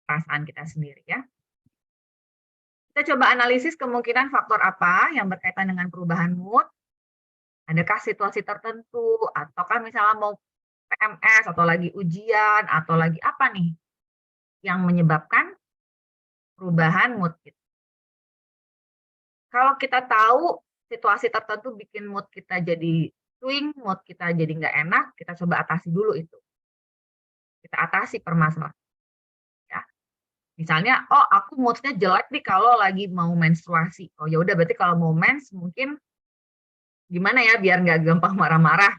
perasaan kita sendiri ya. Kita coba analisis kemungkinan faktor apa yang berkaitan dengan perubahan mood. Adakah situasi tertentu, ataukah misalnya mau PMS, atau lagi ujian, atau lagi apa nih yang menyebabkan perubahan mood kita. Kalau kita tahu situasi tertentu bikin mood kita jadi swing, mood kita jadi nggak enak, kita coba atasi dulu itu. Kita atasi permasalahan. Ya. Misalnya, oh aku moodnya jelek nih kalau lagi mau menstruasi. Oh ya udah berarti kalau mau mens mungkin gimana ya biar nggak gampang marah-marah.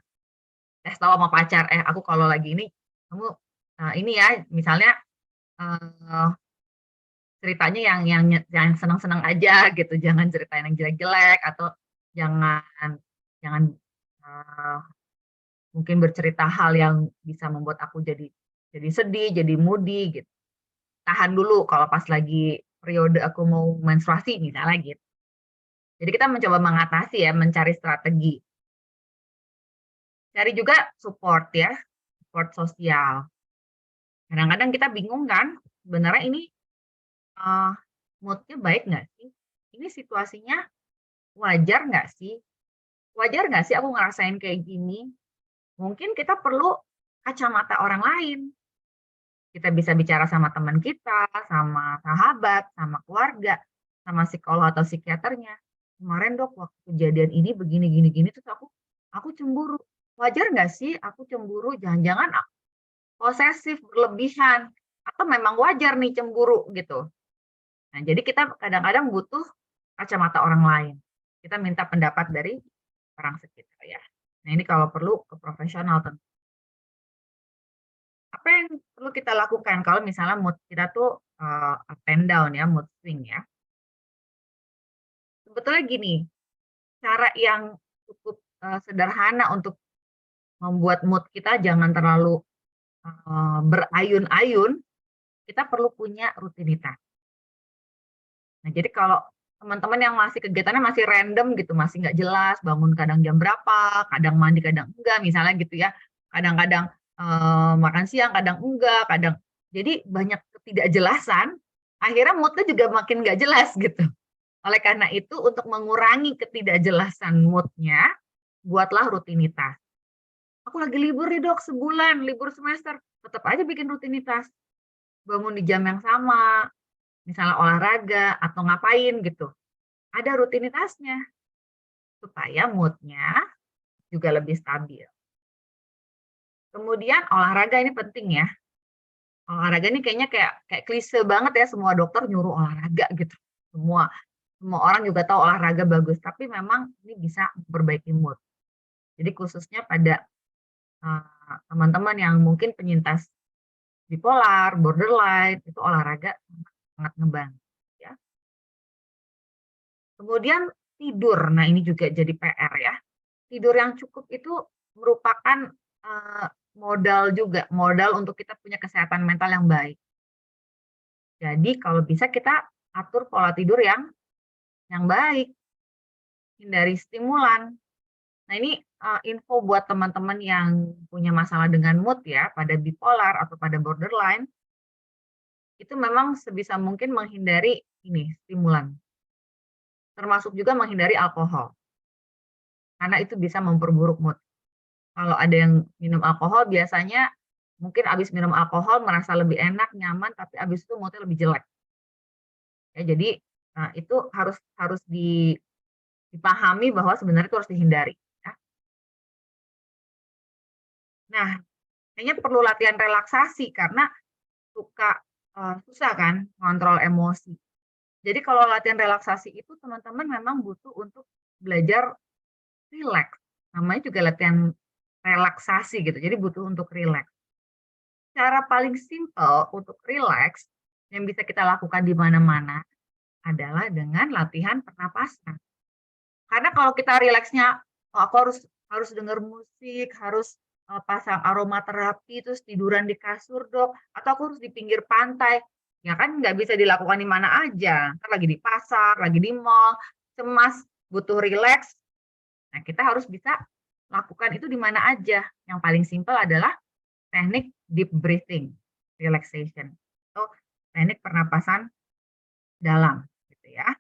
Tahu sama pacar, aku kalau lagi ini kamu ini ya misalnya ceritanya yang senang-senang aja gitu, jangan ceritain yang jelek-jelek atau jangan mungkin bercerita hal yang bisa membuat aku jadi sedih, jadi moody gitu. Tahan dulu kalau pas lagi periode aku mau menstruasi misalnya gitu. Jadi kita mencoba mengatasi ya, mencari strategi. Cari juga support ya, support sosial. Kadang-kadang kita bingung kan, sebenarnya ini mood-nya baik nggak sih? Ini situasinya wajar nggak sih? Wajar nggak sih aku ngerasain kayak gini? Mungkin kita perlu kacamata orang lain. Kita bisa bicara sama teman kita, sama sahabat, sama keluarga, sama psikolog atau psikiaternya. Kemarin dok, waktu kejadian ini begini, gini, terus aku cemburu. Wajar nggak sih aku cemburu? Jangan-jangan posesif, berlebihan, atau memang wajar nih cemburu gitu. Nah, jadi kita kadang-kadang butuh kacamata orang lain. Kita minta pendapat dari orang sekitar ya. Nah, ini kalau perlu ke profesional tentu. Apa yang perlu kita lakukan kalau misalnya mood kita tuh up and down ya, mood swing ya. Sebetulnya gini, cara yang cukup sederhana untuk membuat mood kita jangan terlalu berayun-ayun, kita perlu punya rutinitas. Nah, jadi kalau teman-teman yang masih kegiatannya masih random gitu, masih nggak jelas, bangun kadang jam berapa, kadang mandi, kadang enggak, misalnya gitu ya. Kadang-kadang makan siang, kadang enggak, kadang. Jadi banyak ketidakjelasan, akhirnya mood-nya juga makin nggak jelas gitu. Oleh karena itu, untuk mengurangi ketidakjelasan mood-nya, buatlah rutinitas. Aku lagi libur nih dok, sebulan, libur semester, tetap aja bikin rutinitas. Bangun di jam yang sama, misalnya olahraga atau ngapain gitu. Ada rutinitasnya supaya mood-nya juga lebih stabil. Kemudian olahraga ini penting ya. Olahraga ini kayaknya kayak klise banget ya, semua dokter nyuruh olahraga gitu. Semua orang juga tahu olahraga bagus, tapi memang ini bisa memperbaiki mood. Jadi khususnya pada teman-teman yang mungkin penyintas bipolar, borderline, itu olahraga sangat ngebantu ya. Kemudian tidur, nah ini juga jadi PR ya. Tidur yang cukup itu merupakan modal juga, modal untuk kita punya kesehatan mental yang baik. Jadi kalau bisa kita atur pola tidur yang baik, hindari stimulan. Nah ini info buat teman-teman yang punya masalah dengan mood ya, pada bipolar atau pada borderline, itu memang sebisa mungkin menghindari ini stimulan. Termasuk juga menghindari alkohol. Karena itu bisa memperburuk mood. Kalau ada yang minum alkohol biasanya mungkin habis minum alkohol merasa lebih enak, nyaman, tapi habis itu mood-nya lebih jelek. Ya, jadi itu harus dipahami bahwa sebenarnya itu harus dihindari. Ya. Nah, kayaknya perlu latihan relaksasi karena susah kan kontrol emosi. Jadi kalau latihan relaksasi itu teman-teman memang butuh untuk belajar rileks. Namanya juga latihan relaksasi gitu. Jadi butuh untuk rileks. Cara paling simpel untuk rileks yang bisa kita lakukan di mana-mana adalah dengan latihan pernapasan. Karena kalau kita rileksnya, oh, aku harus dengar musik, harus pasang aromaterapi, terus tiduran di kasur dok, atau aku harus di pinggir pantai, ya kan nggak bisa dilakukan di mana aja. Kan lagi di pasar, lagi di mall, cemas, butuh rileks. Nah kita harus bisa lakukan itu di mana aja. Yang paling simpel adalah teknik deep breathing, relaxation. So, teknik pernapasan dalam, gitu ya.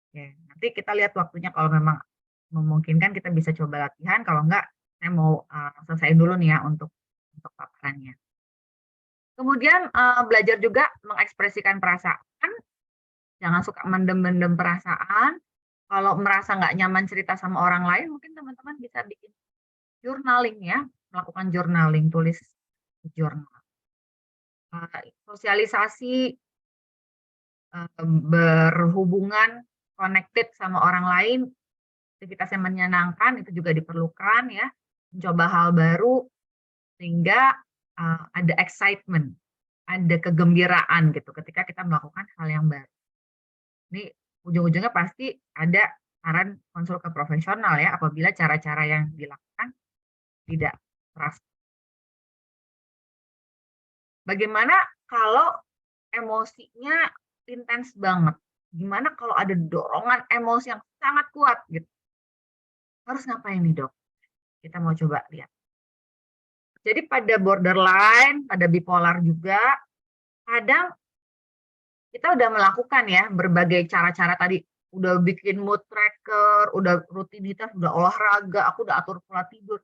Oke, nanti kita lihat waktunya kalau memang memungkinkan kita bisa coba latihan, kalau enggak saya mau selesaiin dulu nih ya untuk paparannya. Kemudian belajar juga mengekspresikan perasaan, jangan suka mendem-mendem perasaan. Kalau merasa nggak nyaman cerita sama orang lain, mungkin teman-teman bisa bikin journaling ya, melakukan journaling, tulis di jurnal. Sosialisasi, berhubungan, connected sama orang lain, aktivitas yang menyenangkan itu juga diperlukan ya, mencoba hal baru sehingga ada excitement, ada kegembiraan gitu ketika kita melakukan hal yang baru. Ini ujung-ujungnya pasti ada saran konsul ke profesional ya apabila cara-cara yang dilakukan tidak terasa. Bagaimana kalau emosinya intens banget? Gimana kalau ada dorongan emosi yang sangat kuat gitu? Harus ngapain nih dok? Kita mau coba lihat. Jadi pada borderline, pada bipolar juga, kadang kita udah melakukan ya berbagai cara-cara tadi. Udah bikin mood tracker, udah rutinitas, udah olahraga, aku udah atur pola tidur.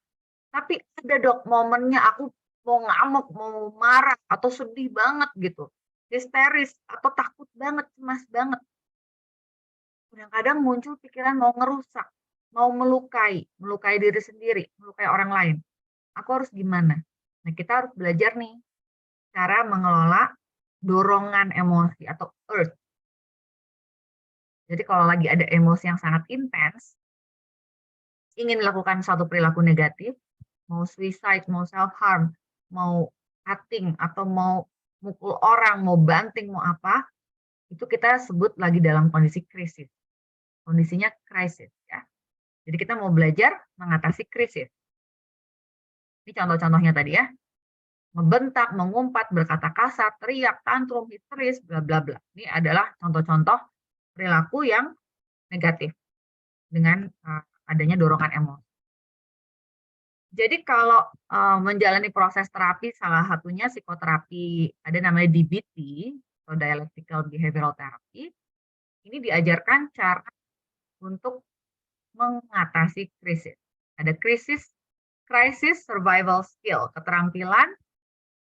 Tapi ada dok momennya aku mau ngamuk, mau marah, atau sedih banget gitu. Histeris, atau takut banget, cemas banget. Kadang-kadang muncul pikiran mau ngerusak, mau melukai diri sendiri, melukai orang lain. Aku harus gimana? Nah, kita harus belajar nih cara mengelola dorongan emosi atau urge. Jadi kalau lagi ada emosi yang sangat intens, ingin melakukan suatu perilaku negatif, mau suicide, mau self-harm, mau cutting, atau mau mukul orang, mau banting, mau apa, itu kita sebut lagi dalam kondisi krisis. Kondisinya krisis ya. Jadi kita mau belajar mengatasi krisis. Ini contoh-contohnya tadi ya. Membentak, mengumpat, berkata kasar, teriak, tantrum, histeris, bla bla bla. Ini adalah contoh-contoh perilaku yang negatif dengan adanya dorongan emosi. Jadi kalau menjalani proses terapi, salah satunya psikoterapi, ada namanya DBT, atau Dialectical Behavioral Therapy, ini diajarkan cara untuk mengatasi krisis. Ada crisis survival skill, keterampilan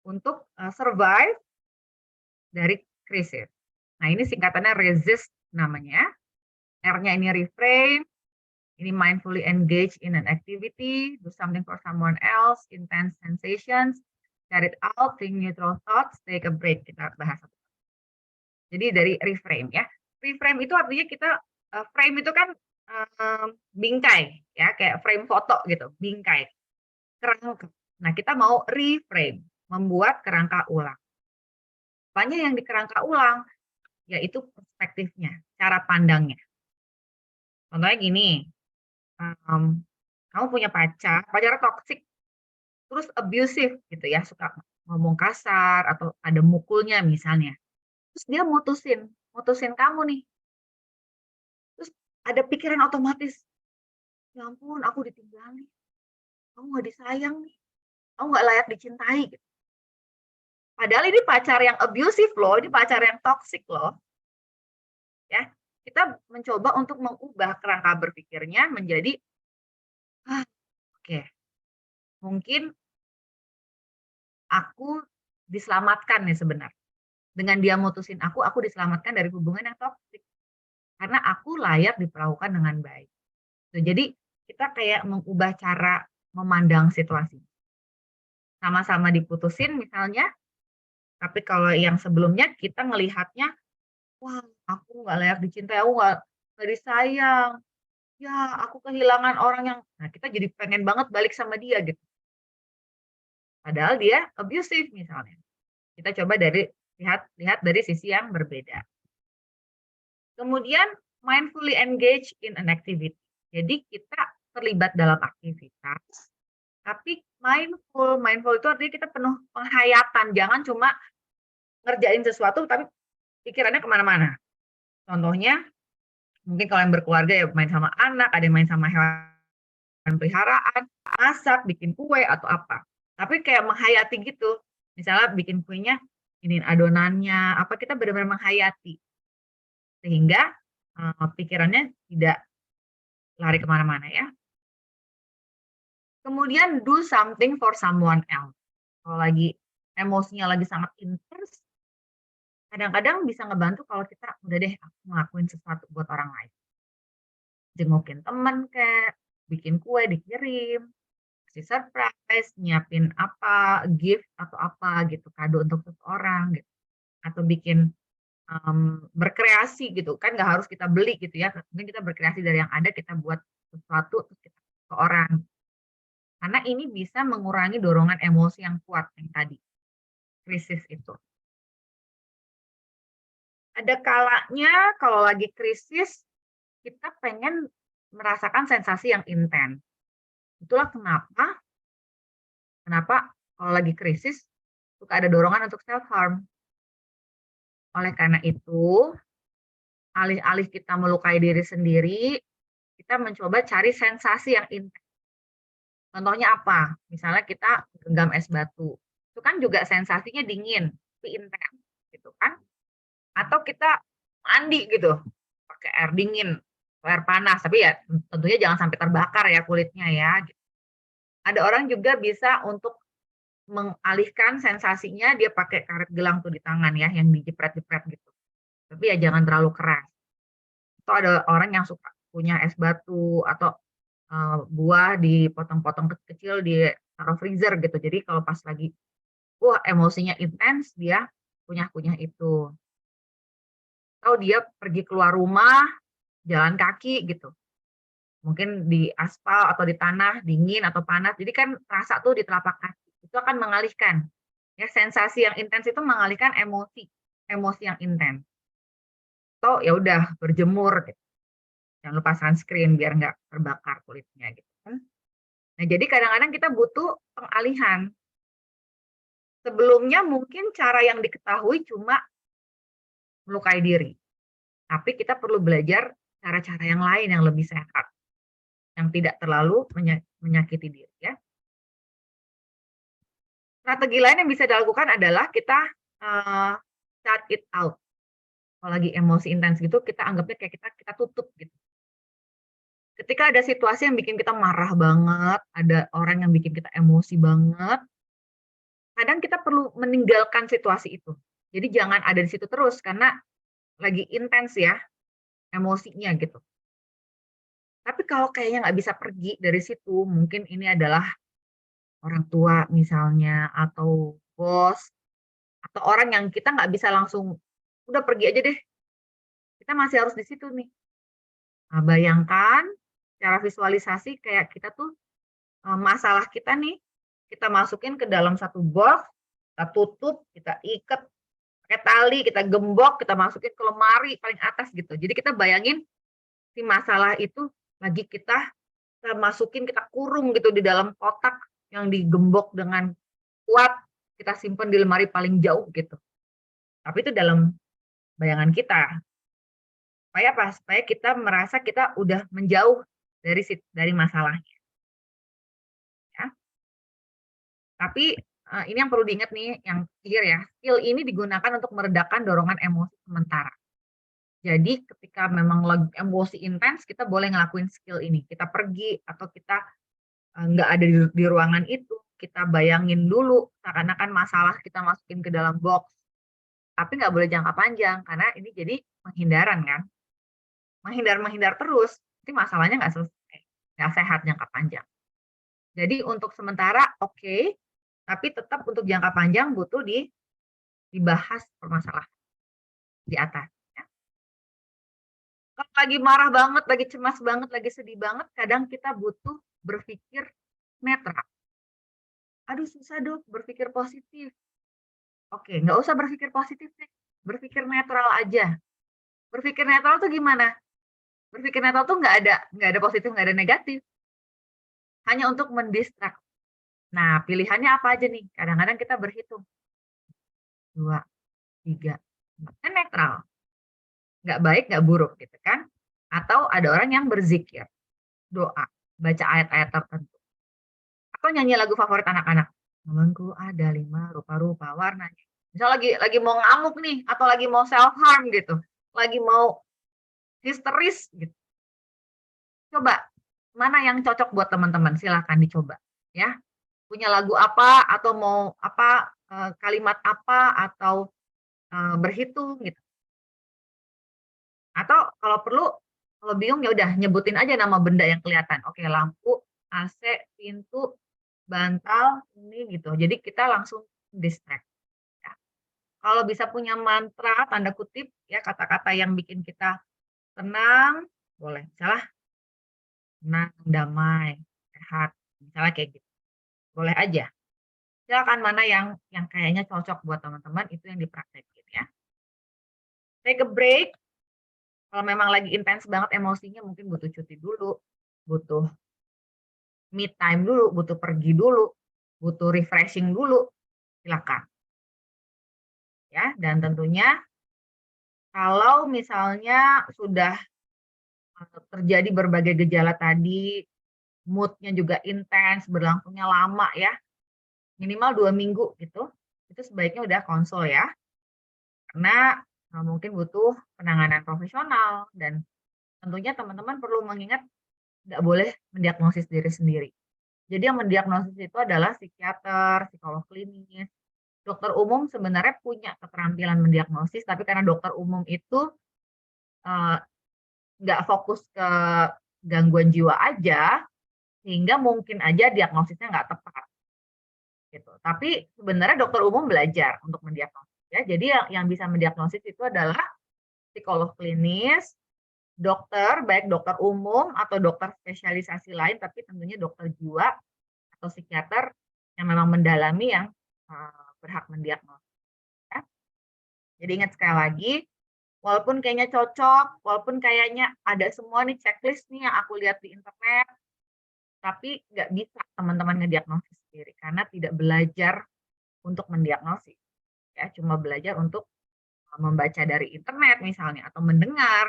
untuk survive dari krisis. Nah ini singkatannya resist namanya, R-nya ini reframe, ini mindfully engage in an activity, do something for someone else, intense sensations, carry it out, think neutral thoughts, take a break. Kita bahas. Jadi dari reframe ya. Reframe itu artinya kita, frame itu kan bingkai ya, kayak frame foto gitu, bingkai. Kerangka. Nah kita mau reframe, membuat kerangka ulang. Apanya yang dikerangka ulang? Yaitu perspektifnya, cara pandangnya. Contohnya gini, kamu punya pacarnya toksik, terus abusive gitu ya, suka ngomong kasar atau ada mukulnya misalnya. Terus dia mutusin kamu nih. Terus ada pikiran otomatis, ya ampun aku ditinggalin, aku nggak disayang nih, aku nggak layak dicintai. Gitu. Padahal ini pacar yang abusive loh, ini pacar yang toksik loh. Ya, kita mencoba untuk mengubah kerangka berpikirnya menjadi oke. Mungkin aku diselamatkan nih sebenarnya. Dengan dia mutusin aku diselamatkan dari hubungan yang toksik. Karena aku layak diperlakukan dengan baik. Jadi kita kayak mengubah cara memandang situasi. Sama-sama diputusin misalnya, tapi kalau yang sebelumnya kita ngelihatnya, wah aku nggak layak dicintai, aku nggak disayang, ya aku kehilangan orang yang, nah kita jadi pengen banget balik sama dia gitu. Padahal dia abusive misalnya. Kita coba lihat dari sisi yang berbeda. Kemudian mindfully engage in an activity. Jadi kita terlibat dalam aktivitas, tapi mindful itu artinya kita penuh penghayatan, jangan cuma ngerjain sesuatu tapi pikirannya kemana-mana. Contohnya, mungkin kalau yang berkeluarga ya main sama anak, ada yang main sama hewan peliharaan, masak, bikin kue atau apa. Tapi kayak menghayati gitu, misalnya bikin kuenya, ini adonannya, apa kita benar-benar menghayati. Sehingga pikirannya tidak lari kemana-mana ya. Kemudian do something for someone else. Kalau lagi emosinya lagi sangat intens, kadang-kadang bisa ngebantu kalau kita udah deh aku ngelakuin sesuatu buat orang lain. Jengukin temen kayak, bikin kue dikirim, kasih surprise, nyiapin apa, gift atau apa gitu, kado untuk seseorang gitu. Atau bikin berkreasi gitu kan, nggak harus kita beli gitu ya, mungkin kita berkreasi dari yang ada, kita buat sesuatu terus kita ke orang. Karena ini bisa mengurangi dorongan emosi yang kuat yang tadi, krisis itu. Ada kalanya kalau lagi krisis, kita pengen merasakan sensasi yang intens. Itulah kenapa kalau lagi krisis, suka ada dorongan untuk self-harm. Oleh karena itu, alih-alih kita melukai diri sendiri, kita mencoba cari sensasi yang intens. Contohnya apa? Misalnya kita genggam es batu. Itu kan juga sensasinya dingin, tapi intens, gitu kan? Atau kita mandi gitu, pakai air dingin, air panas, tapi ya tentunya jangan sampai terbakar ya kulitnya ya. Gitu. Ada orang juga bisa untuk mengalihkan sensasinya, dia pakai karet gelang tuh di tangan ya, yang dijepret-jepret gitu. Tapi ya jangan terlalu keras. Atau ada orang yang suka punya es batu atau buah dipotong-potong kecil ditaruh freezer gitu. Jadi kalau pas lagi emosinya intens, dia kunyah-kunyah itu. Atau dia pergi keluar rumah, jalan kaki gitu. Mungkin di aspal atau di tanah dingin atau panas. Jadi kan rasa tuh di telapak kaki. Itu akan mengalihkan. Ya, sensasi yang intens itu mengalihkan emosi yang intens. Atau ya udah berjemur gitu. Jangan lupa sunscreen biar nggak terbakar kulitnya gitu kan. Nah, jadi kadang-kadang kita butuh pengalihan. Sebelumnya mungkin cara yang diketahui cuma melukai diri. Tapi kita perlu belajar cara-cara yang lain yang lebih sehat. Yang tidak terlalu menyakiti diri ya. Strategi lain yang bisa dilakukan adalah kita shut it out. Kalau lagi emosi intens gitu, kita anggapnya kayak kita tutup gitu. Ketika ada situasi yang bikin kita marah banget, ada orang yang bikin kita emosi banget, kadang kita perlu meninggalkan situasi itu. Jadi jangan ada di situ terus, karena lagi intens ya, emosinya gitu. Tapi kalau kayaknya nggak bisa pergi dari situ, mungkin ini adalah orang tua misalnya, atau bos, atau orang yang kita nggak bisa langsung, udah pergi aja deh, kita masih harus di situ nih. Nah, bayangkan, cara visualisasi kayak kita tuh, masalah kita nih, kita masukin ke dalam satu box, kita tutup, kita ikat pakai tali, kita gembok, kita masukin ke lemari paling atas gitu. Jadi kita bayangin si masalah itu lagi kita masukin, kita kurung gitu di dalam kotak yang digembok dengan kuat, kita simpan di lemari paling jauh gitu. Tapi itu dalam bayangan kita. Supaya apa? Supaya kita merasa kita udah menjauh dari masalahnya. Ya. Tapi ini yang perlu diingat nih, yang clear ya, skill ini digunakan untuk meredakan dorongan emosi sementara. Jadi ketika memang lagi emosi intens, kita boleh ngelakuin skill ini. Kita pergi atau kita nggak ada di ruangan itu, kita bayangin dulu seakan-akan masalah kita masukin ke dalam box. Tapi nggak boleh jangka panjang, karena ini jadi penghindaran kan. Menghindar terus, nanti masalahnya nggak selesai, nggak sehat jangka panjang. Jadi untuk sementara oke, tapi tetap untuk jangka panjang butuh dibahas permasalahan di atas. Ya. Kalau lagi marah banget, lagi cemas banget, lagi sedih banget, kadang kita butuh berpikir netral. Aduh susah dok, berpikir positif. Oke, nggak usah berpikir positif deh, berpikir netral aja. Berpikir netral tuh gimana? Berpikir netral tuh nggak ada positif, nggak ada negatif. Hanya untuk mendistrak. Nah, pilihannya apa aja nih? Kadang-kadang kita berhitung. 2, 3, kan netral. Nggak baik, nggak buruk gitu kan. Atau ada orang yang berzikir, doa, baca ayat-ayat tertentu. Atau nyanyi lagu favorit anak-anak. Memangku ada 5 rupa-rupa warnanya. Misal lagi mau ngamuk nih, atau lagi mau self harm gitu, lagi mau histeris gitu. Coba, mana yang cocok buat teman-teman? Silahkan dicoba, ya. Punya lagu apa, atau mau apa, kalimat apa, atau, berhitung gitu. Atau kalau perlu, kalau bingung ya udah nyebutin aja nama benda yang kelihatan. Oke, lampu, AC, pintu, bantal, ini gitu. Jadi kita langsung distract, ya. Kalau bisa punya mantra, tanda kutip, ya kata-kata yang bikin kita tenang, boleh. Misalnya tenang, damai, sehat, misalnya kayak gitu. Boleh aja. Silakan mana yang kayaknya cocok buat teman-teman, itu yang dipraktekin ya. Take a break, kalau memang lagi intens banget emosinya mungkin butuh cuti dulu, butuh me time dulu, butuh pergi dulu, butuh refreshing dulu, silakan. Ya, dan tentunya kalau misalnya sudah terjadi berbagai gejala tadi, mood-nya juga intens, berlangsungnya lama ya, minimal 2 minggu gitu, itu sebaiknya udah konsul ya. Karena mungkin butuh penanganan profesional dan tentunya teman-teman perlu mengingat nggak boleh mendiagnosis diri sendiri. Jadi yang mendiagnosis itu adalah psikiater, psikolog klinis, dokter umum sebenarnya punya keterampilan mendiagnosis, tapi karena dokter umum itu eh, nggak fokus ke gangguan jiwa aja, sehingga mungkin aja diagnosisnya nggak tepat. Gitu. Tapi sebenarnya dokter umum belajar untuk mendiagnosis. Ya. Jadi yang bisa mendiagnosis itu adalah psikolog klinis, dokter, baik dokter umum atau dokter spesialisasi lain, tapi tentunya dokter jiwa atau psikiater yang memang mendalami yang berhak mendiagnosis. Ya. Jadi ingat sekali lagi, walaupun kayaknya cocok, walaupun kayaknya ada semua nih checklist nih yang aku lihat di internet, tapi nggak bisa teman-teman ngediagnosis sendiri karena tidak belajar untuk mendiagnosis. Ya, cuma belajar untuk membaca dari internet misalnya atau mendengar,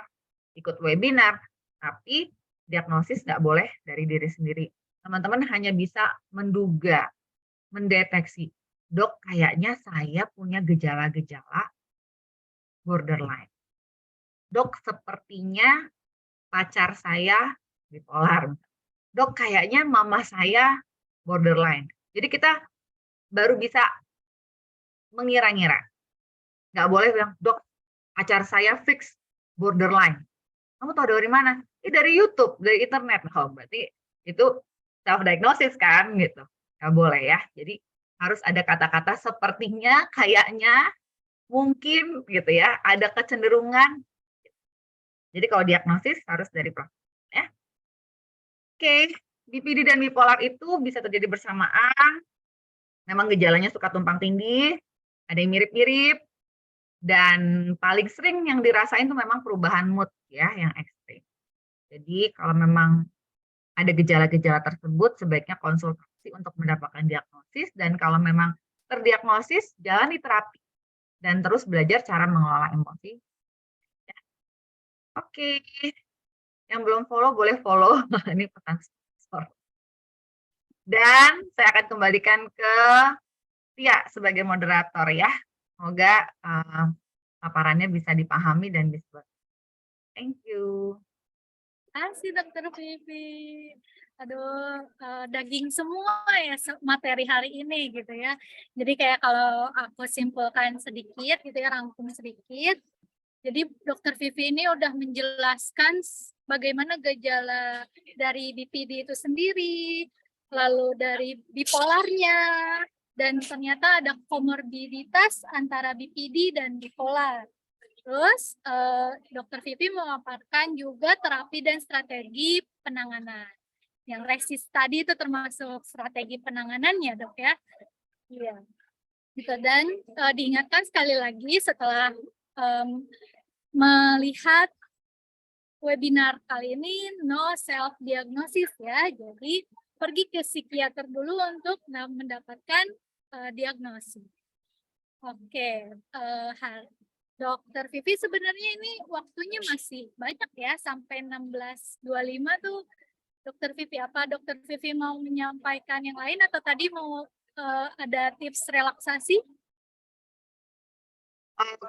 ikut webinar, tapi diagnosis nggak boleh dari diri sendiri. Teman-teman hanya bisa menduga, mendeteksi, dok kayaknya saya punya gejala-gejala borderline. Dok sepertinya pacar saya bipolar. Dok kayaknya mama saya borderline. Jadi kita baru bisa mengira-ngira. Nggak boleh bilang, dok pacar saya fix borderline. Kamu tahu dari mana? Dari YouTube, dari internet. Oh, berarti itu self diagnosis kan gitu. Nggak boleh ya. Jadi harus ada kata-kata sepertinya, kayaknya, mungkin gitu ya. Ada kecenderungan. Jadi kalau diagnosis harus dari profesional ya. Oke, BPD dan bipolar itu bisa terjadi bersamaan. Memang gejalanya suka tumpang tindih, ada yang mirip-mirip, dan paling sering yang dirasain itu memang perubahan mood ya yang ekstrim. Jadi kalau memang ada gejala-gejala tersebut sebaiknya konsultasi untuk mendapatkan diagnosis, dan kalau memang terdiagnosis jalani terapi dan terus belajar cara mengelola emosi. Ya. Oke, yang belum follow boleh follow. Ini pesan sponsor. Dan saya akan kembalikan ke Tia sebagai moderator ya. Semoga paparannya bisa dipahami dan bisa. Thank you. Kasih Dokter Vivi. Aduh, daging semua ya materi hari ini gitu ya. Jadi kayak kalau aku simpulkan sedikit gitu ya, rangkum sedikit. Jadi Dokter Vivi ini udah menjelaskan bagaimana gejala dari BPD itu sendiri, lalu dari bipolarnya, dan ternyata ada komorbiditas antara BPD dan bipolar. Terus Dokter Vivi memaparkan juga terapi dan strategi penanganan. Yang resist tadi itu termasuk strategi penanganannya, Dok ya. Iya. Gitu. Dan diingatkan sekali lagi setelah melihat webinar kali ini, no self diagnosis ya. Jadi pergi ke psikiater dulu untuk mendapatkan diagnosis. Oke, Dokter Vivi sebenarnya ini waktunya masih banyak ya, sampai 16.25 tuh. Dokter Vivi, apa Dokter Vivi mau menyampaikan yang lain atau tadi mau ada tips relaksasi?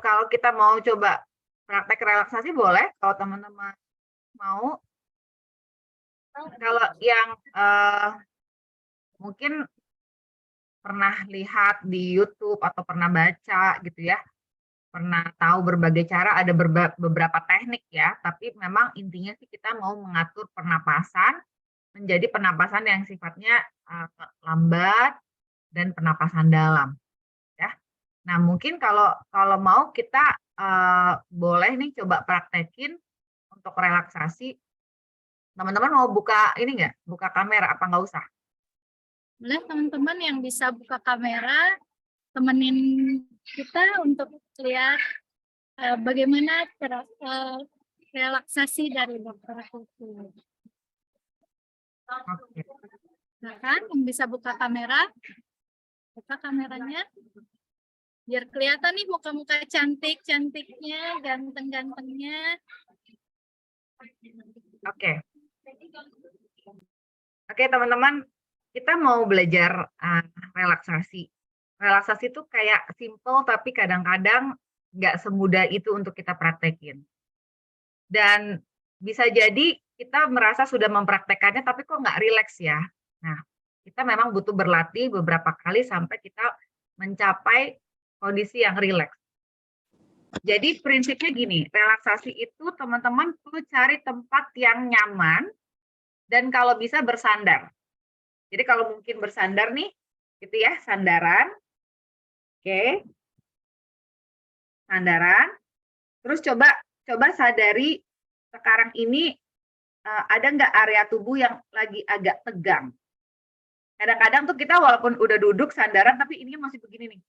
kalau kita mau coba praktek relaksasi boleh, kalau teman-teman mau. Kalau yang mungkin pernah lihat di YouTube atau pernah baca gitu ya, pernah tahu berbagai cara, ada beberapa teknik ya, tapi memang intinya sih kita mau mengatur pernapasan menjadi pernapasan yang sifatnya lambat dan pernapasan dalam ya. Nah, mungkin kalau mau kita boleh nih coba praktekin untuk relaksasi. Teman-teman mau buka ini nggak? Buka kamera apa nggak usah? Boleh teman-teman yang bisa buka kamera, temenin kita untuk lihat bagaimana relaksasi dari dokter Hukum. Oke. Silakan yang bisa buka kamera, buka kameranya, biar kelihatan nih muka-muka cantik-cantiknya, ganteng-gantengnya. Oke. Oke, teman-teman, kita mau belajar relaksasi. Relaksasi itu kayak simple, tapi kadang-kadang nggak semudah itu untuk kita praktekin. Dan bisa jadi kita merasa sudah mempraktekannya, tapi kok nggak rileks ya. Nah, kita memang butuh berlatih beberapa kali sampai kita mencapai kondisi yang rileks. Jadi prinsipnya gini, relaksasi itu teman-teman perlu cari tempat yang nyaman dan kalau bisa bersandar. Jadi kalau mungkin bersandar nih, gitu ya, sandaran. Oke. Sandaran. Terus coba sadari sekarang ini ada nggak area tubuh yang lagi agak tegang. Kadang-kadang tuh kita walaupun udah duduk sandaran tapi ini masih begini nih.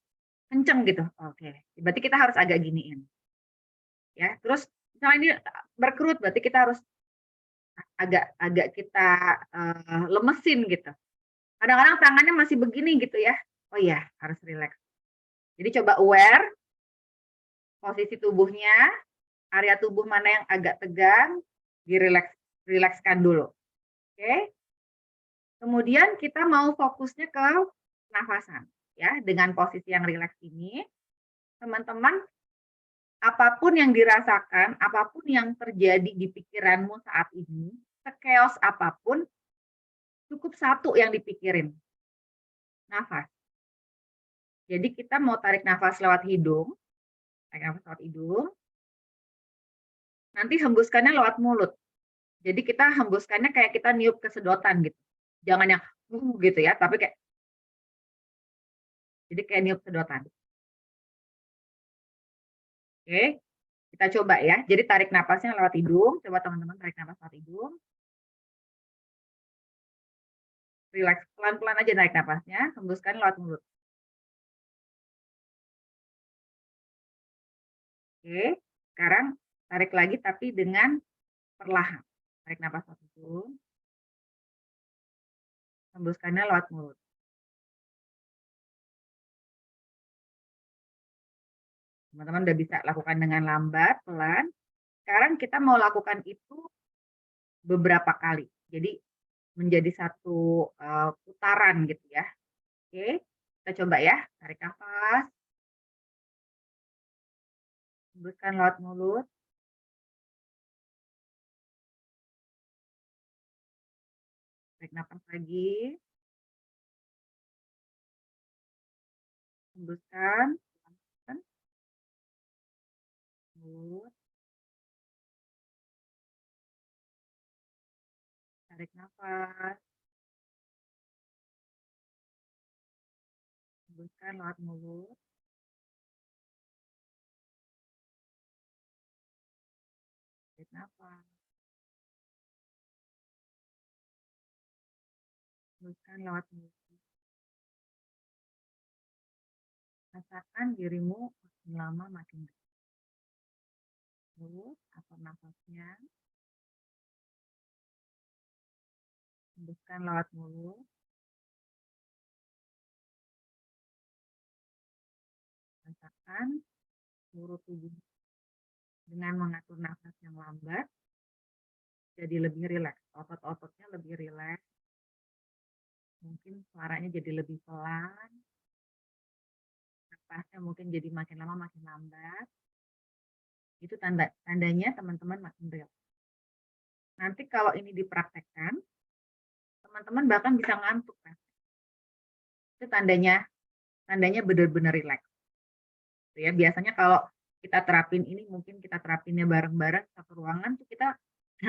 Kenceng gitu. Oke. Berarti kita harus agak giniin. Ya, terus misalnya ini berkerut berarti kita harus agak kita lemesin gitu. Kadang-kadang tangannya masih begini gitu ya. Oh iya, harus rileks. Jadi coba aware posisi tubuhnya, area tubuh mana yang agak tegang, rilekskan dulu. Oke. Kemudian kita mau fokusnya ke nafasan ya. Dengan posisi yang rileks ini, teman-teman apapun yang dirasakan, apapun yang terjadi di pikiranmu saat ini, sekeos apapun, cukup satu yang dipikirin, nafas. Jadi kita mau tarik nafas lewat hidung, nanti hembuskannya lewat mulut. Jadi kita hembuskannya kayak kita niup kesedotan gitu. Jangan yang gitu ya, tapi kayak jadi kayak niup sedotan. Oke, kita coba ya. Jadi tarik nafasnya lewat hidung. Coba teman-teman tarik nafas lewat hidung. Relax, pelan-pelan aja narik nafasnya, hembuskan lewat mulut. Oke, sekarang tarik lagi tapi dengan perlahan. Tarik nafas lewat hidung. Hembuskannya lewat mulut. Teman-teman udah bisa lakukan dengan lambat, pelan. Sekarang kita mau lakukan itu beberapa kali. Jadi menjadi satu putaran gitu ya. Oke, kita coba ya. Tarik nafas. Hembuskan lewat mulut. Tarik nafas lagi. Hembuskan. Mulut. Tarik nafas. Hembuskan lewat mulut. Tarik nafas. Hembuskan lewat mulut. Rasakan dirimu makin lama makin dekat. Mulut atau nafasnya. Hembuskan lewat mulut. Rasakan seluruh tubuh dengan mengatur nafas yang lambat jadi lebih rileks, otot-ototnya lebih rileks, mungkin suaranya jadi lebih pelan, napasnya mungkin jadi makin lama makin lambat. Itu tandanya teman-teman makin relax. Nanti kalau ini dipraktekkan, teman-teman bahkan bisa ngantuk kan. Itu tandanya benar-benar rileks. Ya, biasanya kalau kita terapin ini, mungkin kita terapinnya bareng-bareng satu ruangan tuh kita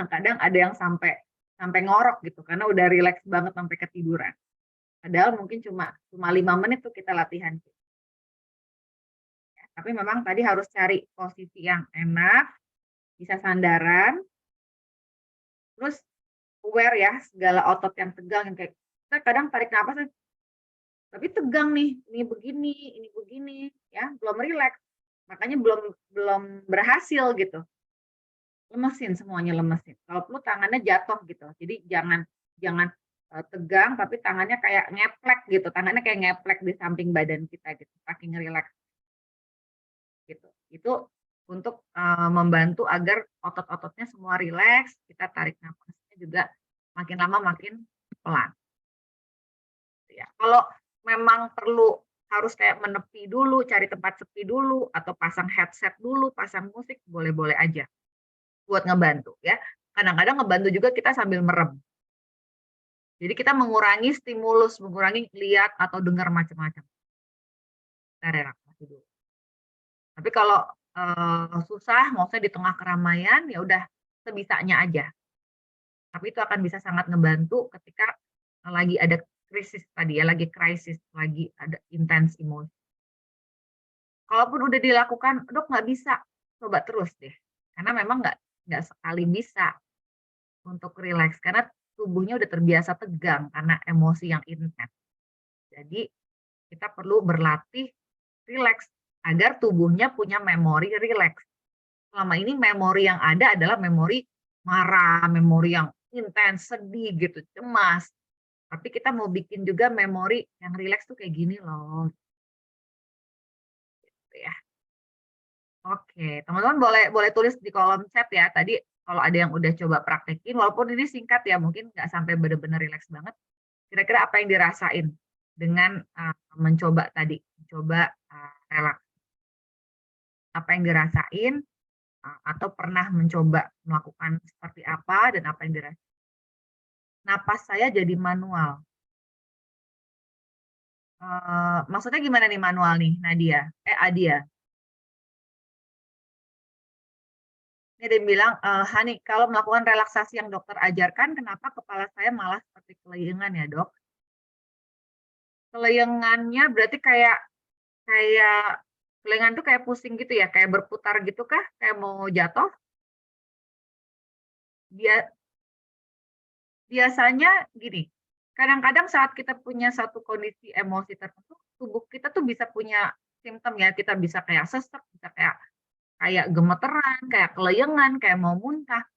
kadang ada yang sampai ngorok gitu karena udah rileks banget sampai ketiduran. Padahal mungkin cuma 5 menit tuh kita latihan. Ya, tapi memang tadi harus cari posisi yang enak, bisa sandaran, terus aware ya segala otot yang tegang yang kayak kita kadang tarik nafas tapi tegang nih, ini begini ya, belum rileks. Makanya belum berhasil gitu. Lemesin semuanya, lemesin. Kalau perlu tangannya jatuh gitu. Jadi jangan tegang tapi tangannya kayak ngeplek gitu. Tangannya kayak ngeplek di samping badan kita gitu, saking rileks. Gitu. Itu untuk membantu agar otot-ototnya semua rileks, kita tarik nafasnya juga makin lama makin pelan. Ya. Kalau memang perlu harus kayak menepi dulu, cari tempat sepi dulu, atau pasang headset dulu, pasang musik, boleh-boleh aja buat ngebantu ya. Kadang-kadang ngebantu juga kita sambil merem. Jadi kita mengurangi stimulus, mengurangi lihat atau dengar macam-macam. Kita relaksasi dulu. Tapi kalau susah, maksudnya di tengah keramaian, ya udah sebisanya aja. Tapi itu akan bisa sangat ngebantu ketika lagi ada krisis tadi ya, lagi krisis, lagi ada intens emosi. Kalaupun udah dilakukan, dok nggak bisa, coba terus deh. Karena memang nggak sekali bisa untuk rileks, karena tubuhnya udah terbiasa tegang karena emosi yang intens. Jadi kita perlu berlatih rileks agar tubuhnya punya memori rileks. Selama ini memori yang ada adalah memori marah, memori yang intens, sedih gitu, cemas. Tapi kita mau bikin juga memori yang rileks tuh kayak gini loh. Gitu ya. Oke, teman-teman boleh tulis di kolom chat ya. Tadi kalau ada yang udah coba praktekin, walaupun ini singkat ya, mungkin nggak sampai benar-benar rileks banget. Kira-kira apa yang dirasain dengan mencoba tadi, mencoba relaks? Apa yang dirasain atau pernah mencoba melakukan seperti apa dan apa yang dirasain? Napas saya jadi manual. Maksudnya gimana nih manual nih, Nadia? Adia. Ini ada yang bilang, Hani, kalau melakukan relaksasi yang dokter ajarkan, kenapa kepala saya malah seperti kelayangan ya, dok? Kelayangannya berarti kayak kelayangan tuh kayak pusing gitu ya, kayak berputar gitu kah? Kayak mau jatuh? Biasanya gini, kadang-kadang saat kita punya satu kondisi emosi tertentu, tubuh kita tuh bisa punya simptom ya, kita bisa kayak sesek, bisa kayak gemeteran, kayak kelayangan, kayak mau muntah.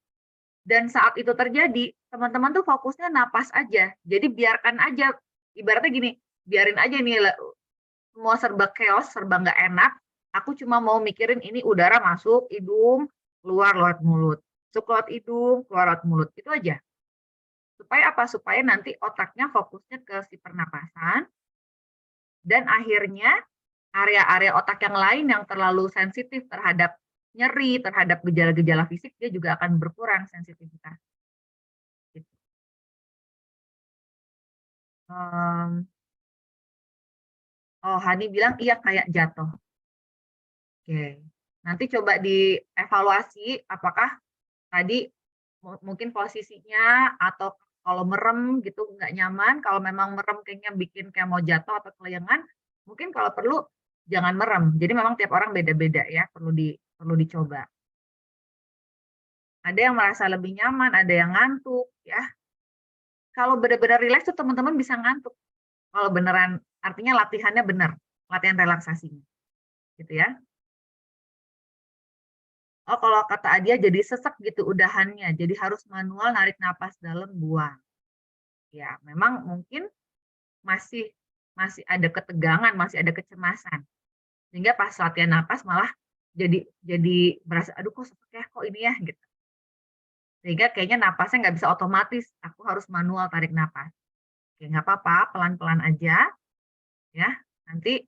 Dan saat itu terjadi, teman-teman tuh fokusnya napas aja. Jadi biarkan aja, ibaratnya gini, biarin aja nih semua serba chaos, serba nggak enak. Aku cuma mau mikirin ini udara masuk hidung, keluar lewat mulut. Masuk lewat hidung, keluar lewat mulut. Itu aja. Supaya apa? Supaya nanti otaknya fokusnya ke si pernapasan, dan akhirnya area-area otak yang lain yang terlalu sensitif terhadap nyeri, terhadap gejala-gejala fisik, dia juga akan berkurang sensitivitas. Gitu. Oh, Hani bilang iya kayak jatuh. Oke, nanti coba dievaluasi apakah tadi mungkin posisinya atau kalau merem gitu nggak nyaman. Kalau memang merem kayaknya bikin kayak mau jatuh atau kelayangan, mungkin kalau perlu jangan merem. Jadi memang tiap orang beda-beda ya, perlu dicoba. Ada yang merasa lebih nyaman, ada yang ngantuk ya. Kalau benar-benar rileks tuh teman-teman bisa ngantuk. Kalau beneran artinya latihannya benar, latihan relaksasinya. Gitu ya. Oh, kalau kata Adia jadi sesek gitu udahannya, jadi harus manual narik napas dalam, buang. Ya, memang mungkin masih ada ketegangan, masih ada kecemasan. Sehingga pas latihan napas malah jadi berasa, aduh kok sesek ya, kok ini ya gitu. Sehingga kayaknya napasnya nggak bisa otomatis, aku harus manual tarik napas. Oke, nggak apa-apa, pelan-pelan aja. Ya, nanti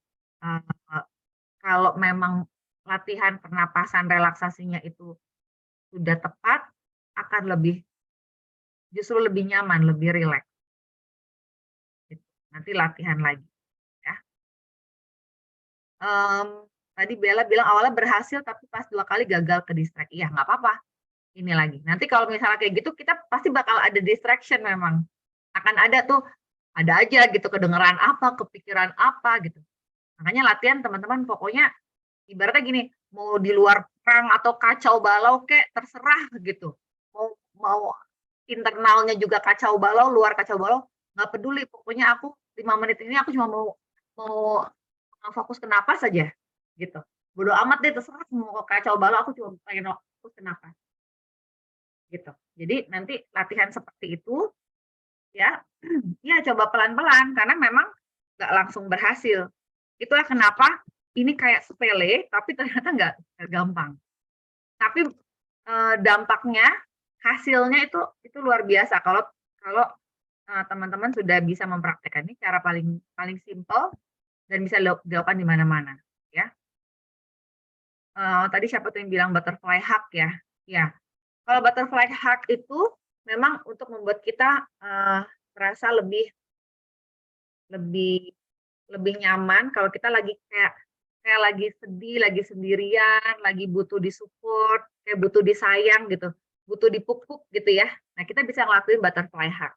kalau memang latihan pernapasan relaksasinya itu sudah tepat, akan justru lebih nyaman, lebih rileks. Gitu. Nanti latihan lagi ya. Tadi Bella bilang awalnya berhasil tapi pas 2 kali gagal ke distract. Iya, nggak apa-apa. Ini lagi. Nanti kalau misalnya kayak gitu kita pasti bakal ada distraction memang. Akan ada tuh, ada aja gitu kedengeran apa, kepikiran apa gitu. Makanya latihan teman-teman pokoknya ibaratnya gini, mau di luar perang atau kacau balau kayak terserah gitu. Mau internalnya juga kacau balau, luar kacau balau, nggak peduli. Pokoknya aku 5 menit ini aku cuma mau fokus ke napas saja gitu. Bodo amat deh terserah mau kacau balau, aku cuma pengen fokus ke napas. Gitu. Jadi nanti latihan seperti itu ya, ya coba pelan-pelan karena memang nggak langsung berhasil. Itulah kenapa ini kayak sepele tapi ternyata nggak gampang. Tapi dampaknya, hasilnya itu luar biasa kalau teman-teman sudah bisa mempraktekkan. Ini cara paling simpel dan bisa dilakukan di mana-mana ya. Tadi siapa tuh yang bilang butterfly hug ya? Ya. Kalau butterfly hug itu memang untuk membuat kita merasa lebih nyaman kalau kita lagi kayak lagi sedih, lagi sendirian, lagi butuh disupport, kayak butuh disayang gitu, butuh dipupuk gitu ya. Nah, kita bisa ngelakuin butterfly hug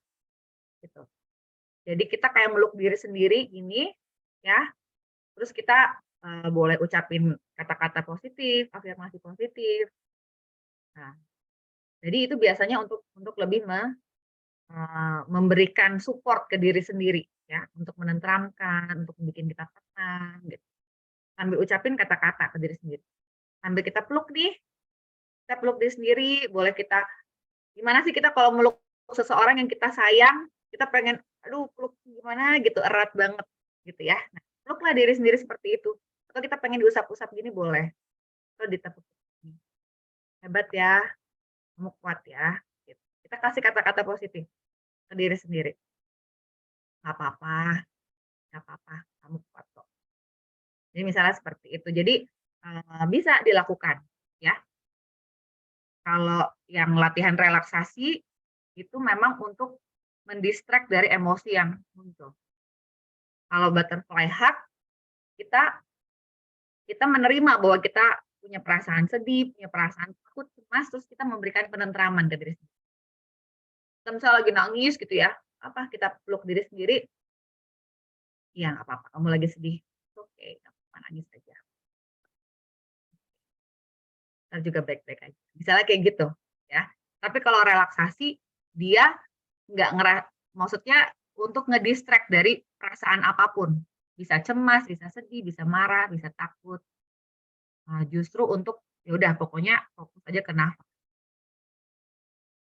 gitu. Jadi kita kayak meluk diri sendiri ini ya. Terus kita boleh ucapin kata-kata positif, afirmasi positif. Nah, jadi itu biasanya untuk lebih memberikan support ke diri sendiri ya, untuk menenteramkan, untuk bikin kita tenang gitu. Sambil ucapin kata-kata ke diri sendiri. Sambil kita peluk diri sendiri, boleh kita gimana sih kita kalau meluk seseorang yang kita sayang, kita pengen aduh peluk gimana gitu, erat banget gitu ya. Nah, peluklah diri sendiri seperti itu. Atau kita pengen diusap-usap gini boleh. Atau ditepuk. Hebat ya, kamu kuat ya. Gitu. Kita kasih kata-kata positif ke diri sendiri. Nggak apa-apa, kamu kuat kok. Jadi misalnya seperti itu. Jadi bisa dilakukan ya. Kalau yang latihan relaksasi itu memang untuk mendistract dari emosi yang muncul. Kalau butterfly hug kita menerima bahwa kita punya perasaan sedih, punya perasaan takut, cemas, terus kita memberikan penentraman ke diri sendiri. Kita misalnya lagi nangis gitu ya, kita peluk diri sendiri, ya nggak apa-apa, kamu lagi sedih, oke, nangis aja. Ntar juga baik-baik aja. Misalnya kayak gitu, ya. Tapi kalau relaksasi, dia maksudnya untuk ngedistract dari perasaan apapun. Bisa cemas, bisa sedih, bisa marah, bisa takut. Nah, justru untuk ya udah pokoknya fokus aja ke nafas.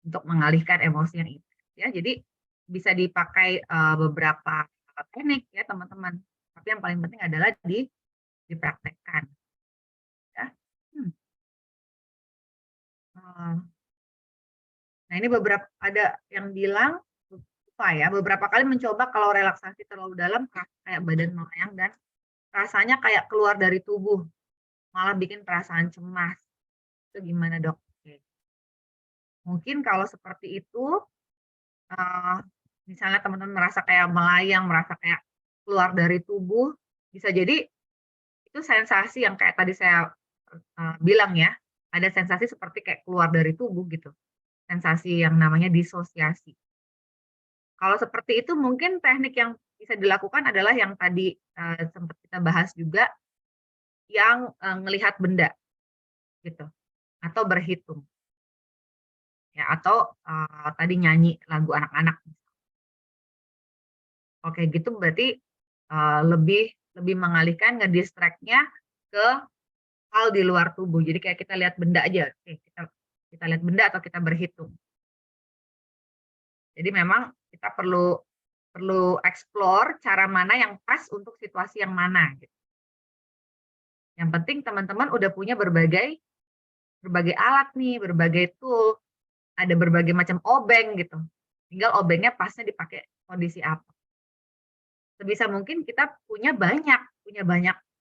Untuk mengalihkan emosi yang itu. Ya, jadi bisa dipakai beberapa teknik ya teman-teman. Tapi yang paling penting adalah dipraktekkan. Ya. Nah, ini ada yang bilang beberapa kali mencoba kalau relaksasi terlalu dalam kayak badan melayang dan rasanya kayak keluar dari tubuh, malah bikin perasaan cemas. Itu gimana dok? Oke. Mungkin kalau seperti itu, misalnya teman-teman merasa kayak melayang, merasa kayak keluar dari tubuh, bisa jadi itu sensasi yang kayak tadi saya bilang ya, ada sensasi seperti kayak keluar dari tubuh gitu. Sensasi yang namanya disosiasi. Kalau seperti itu mungkin teknik yang bisa dilakukan adalah yang tadi sempat kita bahas juga, yang ngelihat benda gitu, atau berhitung. Ya, atau tadi nyanyi lagu anak-anak. Oke, gitu berarti lebih mengalihkan ngedistract-nya ke hal di luar tubuh. Jadi kayak kita lihat benda aja. Oke, kita lihat benda atau kita berhitung. Jadi memang kita perlu explore cara mana yang pas untuk situasi yang mana. Gitu. Yang penting teman-teman udah punya berbagai alat nih, berbagai tool, ada berbagai macam obeng gitu. Tinggal obengnya pasnya dipakai kondisi apa. Sebisa mungkin kita punya banyak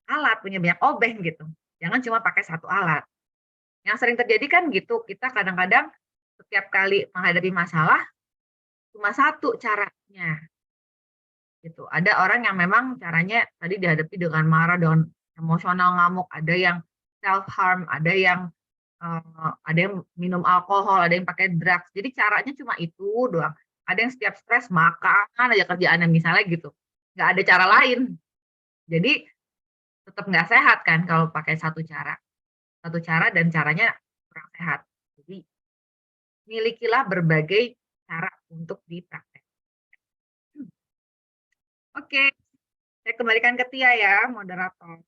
alat, punya banyak obeng gitu. Jangan cuma pakai satu alat. Yang sering terjadi kan gitu, kita kadang-kadang setiap kali menghadapi masalah cuma satu caranya gitu. Ada orang yang memang caranya tadi dihadapi dengan marah, dengan emosional ngamuk, ada yang self harm, ada yang minum alkohol, ada yang pakai drugs. Jadi caranya cuma itu doang. Ada yang setiap stres makan aja kerjaannya misalnya gitu. Nggak ada cara lain. Jadi tetap nggak sehat kan kalau pakai satu cara. Satu cara dan caranya kurang sehat. Jadi milikilah berbagai cara untuk dipraktek. Oke, saya kembalikan ke Tia ya, moderator.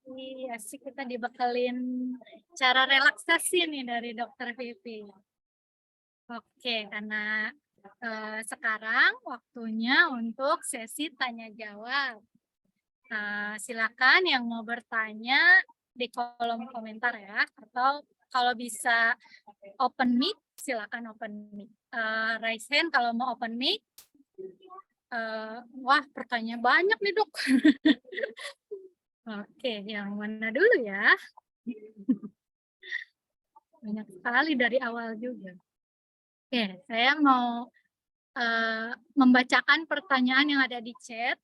Iya sih, kita dibekelin cara relaksasi nih dari Dokter Vivi. Oke, karena sekarang waktunya untuk sesi tanya jawab. Silakan yang mau bertanya di kolom komentar ya, atau kalau bisa open mic, silakan open mic. Raise hand kalau mau open mic. Wah, pertanyaan banyak nih dok. Oke, yang mana dulu ya? Banyak sekali dari awal juga. Oke, saya mau membacakan pertanyaan yang ada di chat.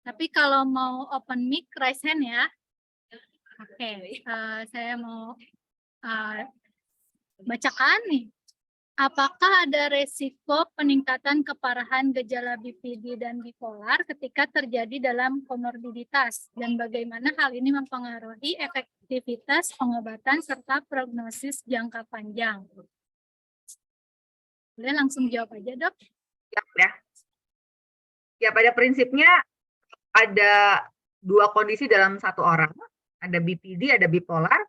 Tapi kalau mau open mic, raise hand ya. Oke, saya mau bacakan nih. Apakah ada resiko peningkatan keparahan gejala BPD dan bipolar ketika terjadi dalam komorbiditas? Dan bagaimana hal ini mempengaruhi efektivitas pengobatan serta prognosis jangka panjang? Boleh langsung jawab aja, dok? Ya. Ya, pada prinsipnya ada dua kondisi dalam satu orang. Ada BPD, ada bipolar.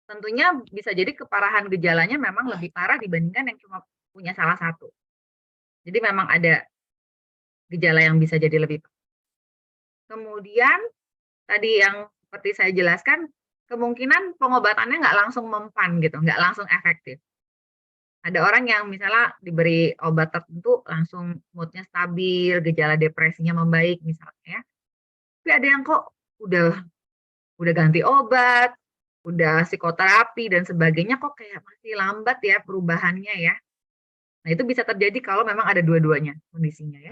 Tentunya bisa jadi keparahan gejalanya memang lebih parah dibandingkan yang cuma punya salah satu. Jadi memang ada gejala yang bisa jadi lebih parah. Kemudian tadi yang seperti saya jelaskan, kemungkinan pengobatannya nggak langsung mempan gitu, nggak langsung efektif. Ada orang yang misalnya diberi obat tertentu langsung moodnya stabil, gejala depresinya membaik misalnya ya. Tapi ada yang kok udah ganti obat, udah psikoterapi dan sebagainya kok kayak masih lambat ya perubahannya ya. Nah, itu bisa terjadi kalau memang ada dua-duanya kondisinya ya.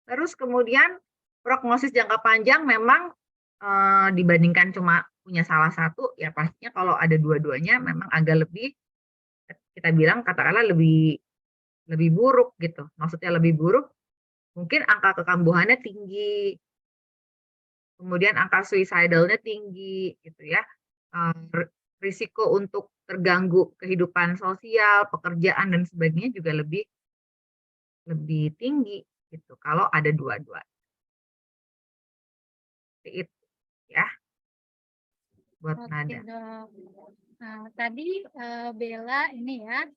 Terus kemudian prognosis jangka panjang memang dibandingkan cuma punya salah satu ya pastinya kalau ada dua-duanya memang agak lebih kita bilang katakanlah lebih buruk gitu. Maksudnya lebih buruk, mungkin angka kekambuhannya tinggi, kemudian angka suicidalnya tinggi gitu ya. Risiko untuk terganggu kehidupan sosial, pekerjaan dan sebagainya juga lebih tinggi gitu kalau ada dua-dua. Itu ya buat Oke, nada. dok. Nah, tadi Bella ini ya,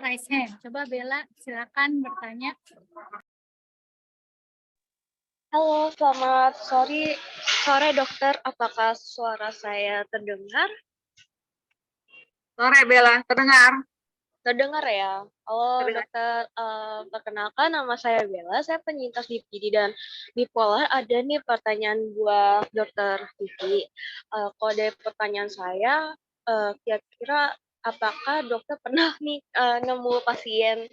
raise hand. Coba Bella, silakan bertanya. Halo, selamat sore dokter. Apakah suara saya terdengar? Sore Bella, terdengar? Terdengar ya. Halo Terdengar. dokter, perkenalkan nama saya Bella. Saya penyintas BPD dan bipolar. Ada nih pertanyaan buat dokter Vivi. Kode pertanyaan saya, kira-kira apakah dokter pernah nih nemu pasien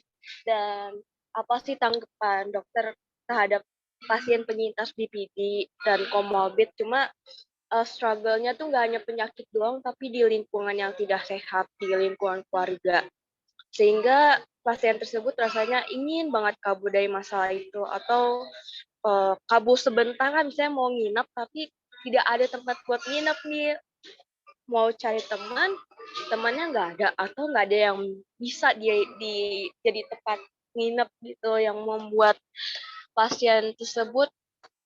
dan apa sih tanggapan dokter terhadap pasien penyintas BPD dan komorbid? Cuma struggle-nya tuh nggak hanya penyakit doang, tapi di lingkungan yang tidak sehat, di lingkungan keluarga. Sehingga pasien tersebut rasanya ingin banget kabur dari masalah itu, atau kabur sebentar kan, misalnya mau nginep, tapi tidak ada tempat buat nginep nih. Mau cari teman, temannya nggak ada, atau nggak ada yang bisa jadi tempat nginep gitu, yang membuat pasien tersebut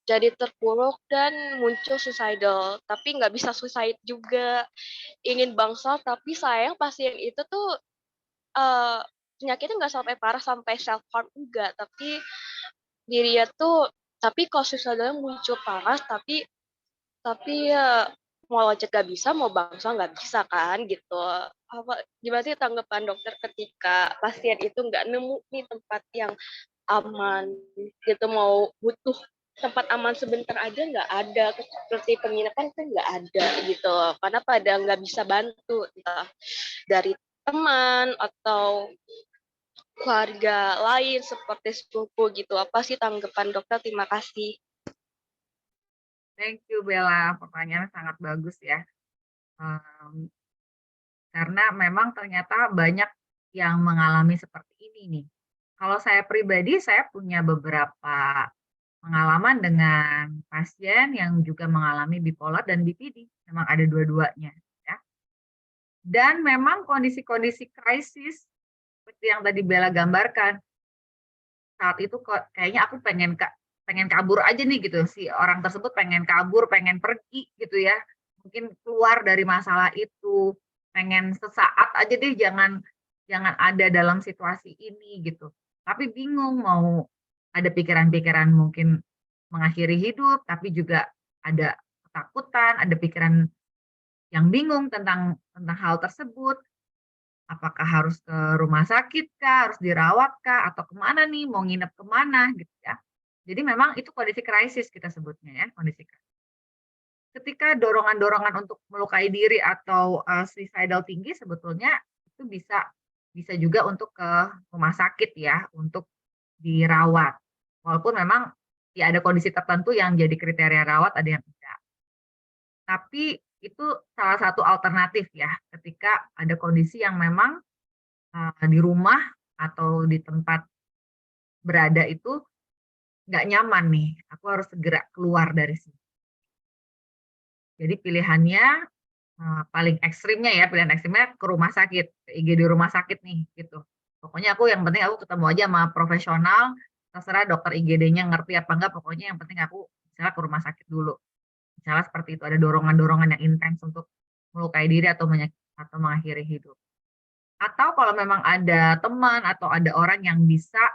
jadi terpuruk dan muncul suicidal, tapi nggak bisa suicide juga, ingin bangsal, tapi sayang pasien itu tuh penyakitnya nggak sampai parah sampai self harm enggak, tapi dirinya tuh, tapi kalau suicidalnya muncul parah, tapi ya mau loncat nggak bisa, mau bangsal nggak bisa kan gitu. Gimana sih tanggapan dokter ketika pasien itu nggak nemu nih tempat yang aman gitu, mau butuh tempat aman sebentar aja nggak ada, seperti penginapan kan nggak ada gitu, karena pada nggak bisa bantu, entah dari teman atau keluarga lain seperti sepupu gitu. Apa sih tanggapan dokter? Terima kasih. Thank you Bella, pertanyaan sangat bagus ya. Karena memang ternyata banyak yang mengalami seperti ini nih. Kalau saya pribadi, saya punya beberapa pengalaman dengan pasien yang juga mengalami bipolar dan BPD. Memang ada dua-duanya. Ya. Dan memang kondisi-kondisi krisis, seperti yang tadi Bella gambarkan, saat itu kok kayaknya aku pengen kabur aja nih gitu. Si orang tersebut pengen kabur, pengen pergi gitu ya. Mungkin keluar dari masalah itu, pengen sesaat aja deh jangan ada dalam situasi ini gitu. Tapi bingung mau ada pikiran-pikiran mungkin mengakhiri hidup, tapi juga ada ketakutan, ada pikiran yang bingung tentang hal tersebut. Apakah harus ke rumah sakit kah, harus dirawat kah, atau kemana nih, mau nginep kemana gitu ya. Jadi memang itu kondisi krisis kita sebutnya ya, kondisi krisis. Ketika dorongan-dorongan untuk melukai diri atau suicidal tinggi sebetulnya itu bisa juga untuk ke rumah sakit ya, untuk dirawat. Walaupun memang ya ada kondisi tertentu yang jadi kriteria rawat, ada yang tidak. Tapi itu salah satu alternatif ya, ketika ada kondisi yang memang di rumah atau di tempat berada itu nggak nyaman nih, aku harus segera keluar dari sini. Jadi pilihannya paling ekstrimnya ya, pilihan ekstrimnya ke rumah sakit, ke IGD rumah sakit nih gitu. Pokoknya yang penting aku ketemu aja sama profesional, terserah dokter IGD-nya ngerti apa enggak, pokoknya yang penting aku misalnya ke rumah sakit dulu. Misalnya seperti itu, ada dorongan-dorongan yang intens untuk melukai diri atau mengakhiri hidup. Atau kalau memang ada teman atau ada orang yang bisa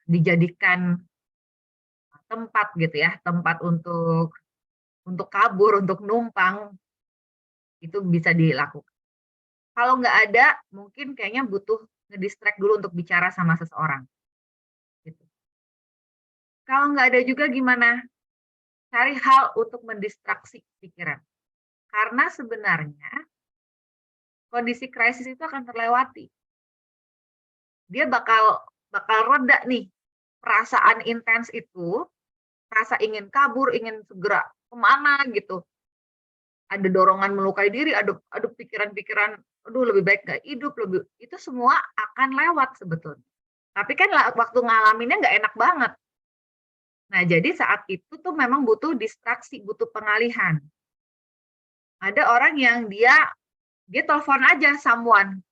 dijadikan tempat gitu ya, tempat untuk kabur, untuk numpang, itu bisa dilakukan. Kalau nggak ada, mungkin kayaknya butuh ngedistract dulu untuk bicara sama seseorang. Gitu. Kalau nggak ada juga gimana? Cari hal untuk mendistraksi pikiran. Karena sebenarnya kondisi krisis itu akan terlewati. Dia bakal reda nih perasaan intens itu, rasa ingin kabur, ingin segera kemana gitu. Ada dorongan melukai diri, ada pikiran-pikiran, aduh lebih baik nggak hidup, itu semua akan lewat sebetulnya. Tapi kan waktu ngalaminnya nggak enak banget. Nah, jadi saat itu tuh memang butuh distraksi, butuh pengalihan. Ada orang yang dia telepon aja someone,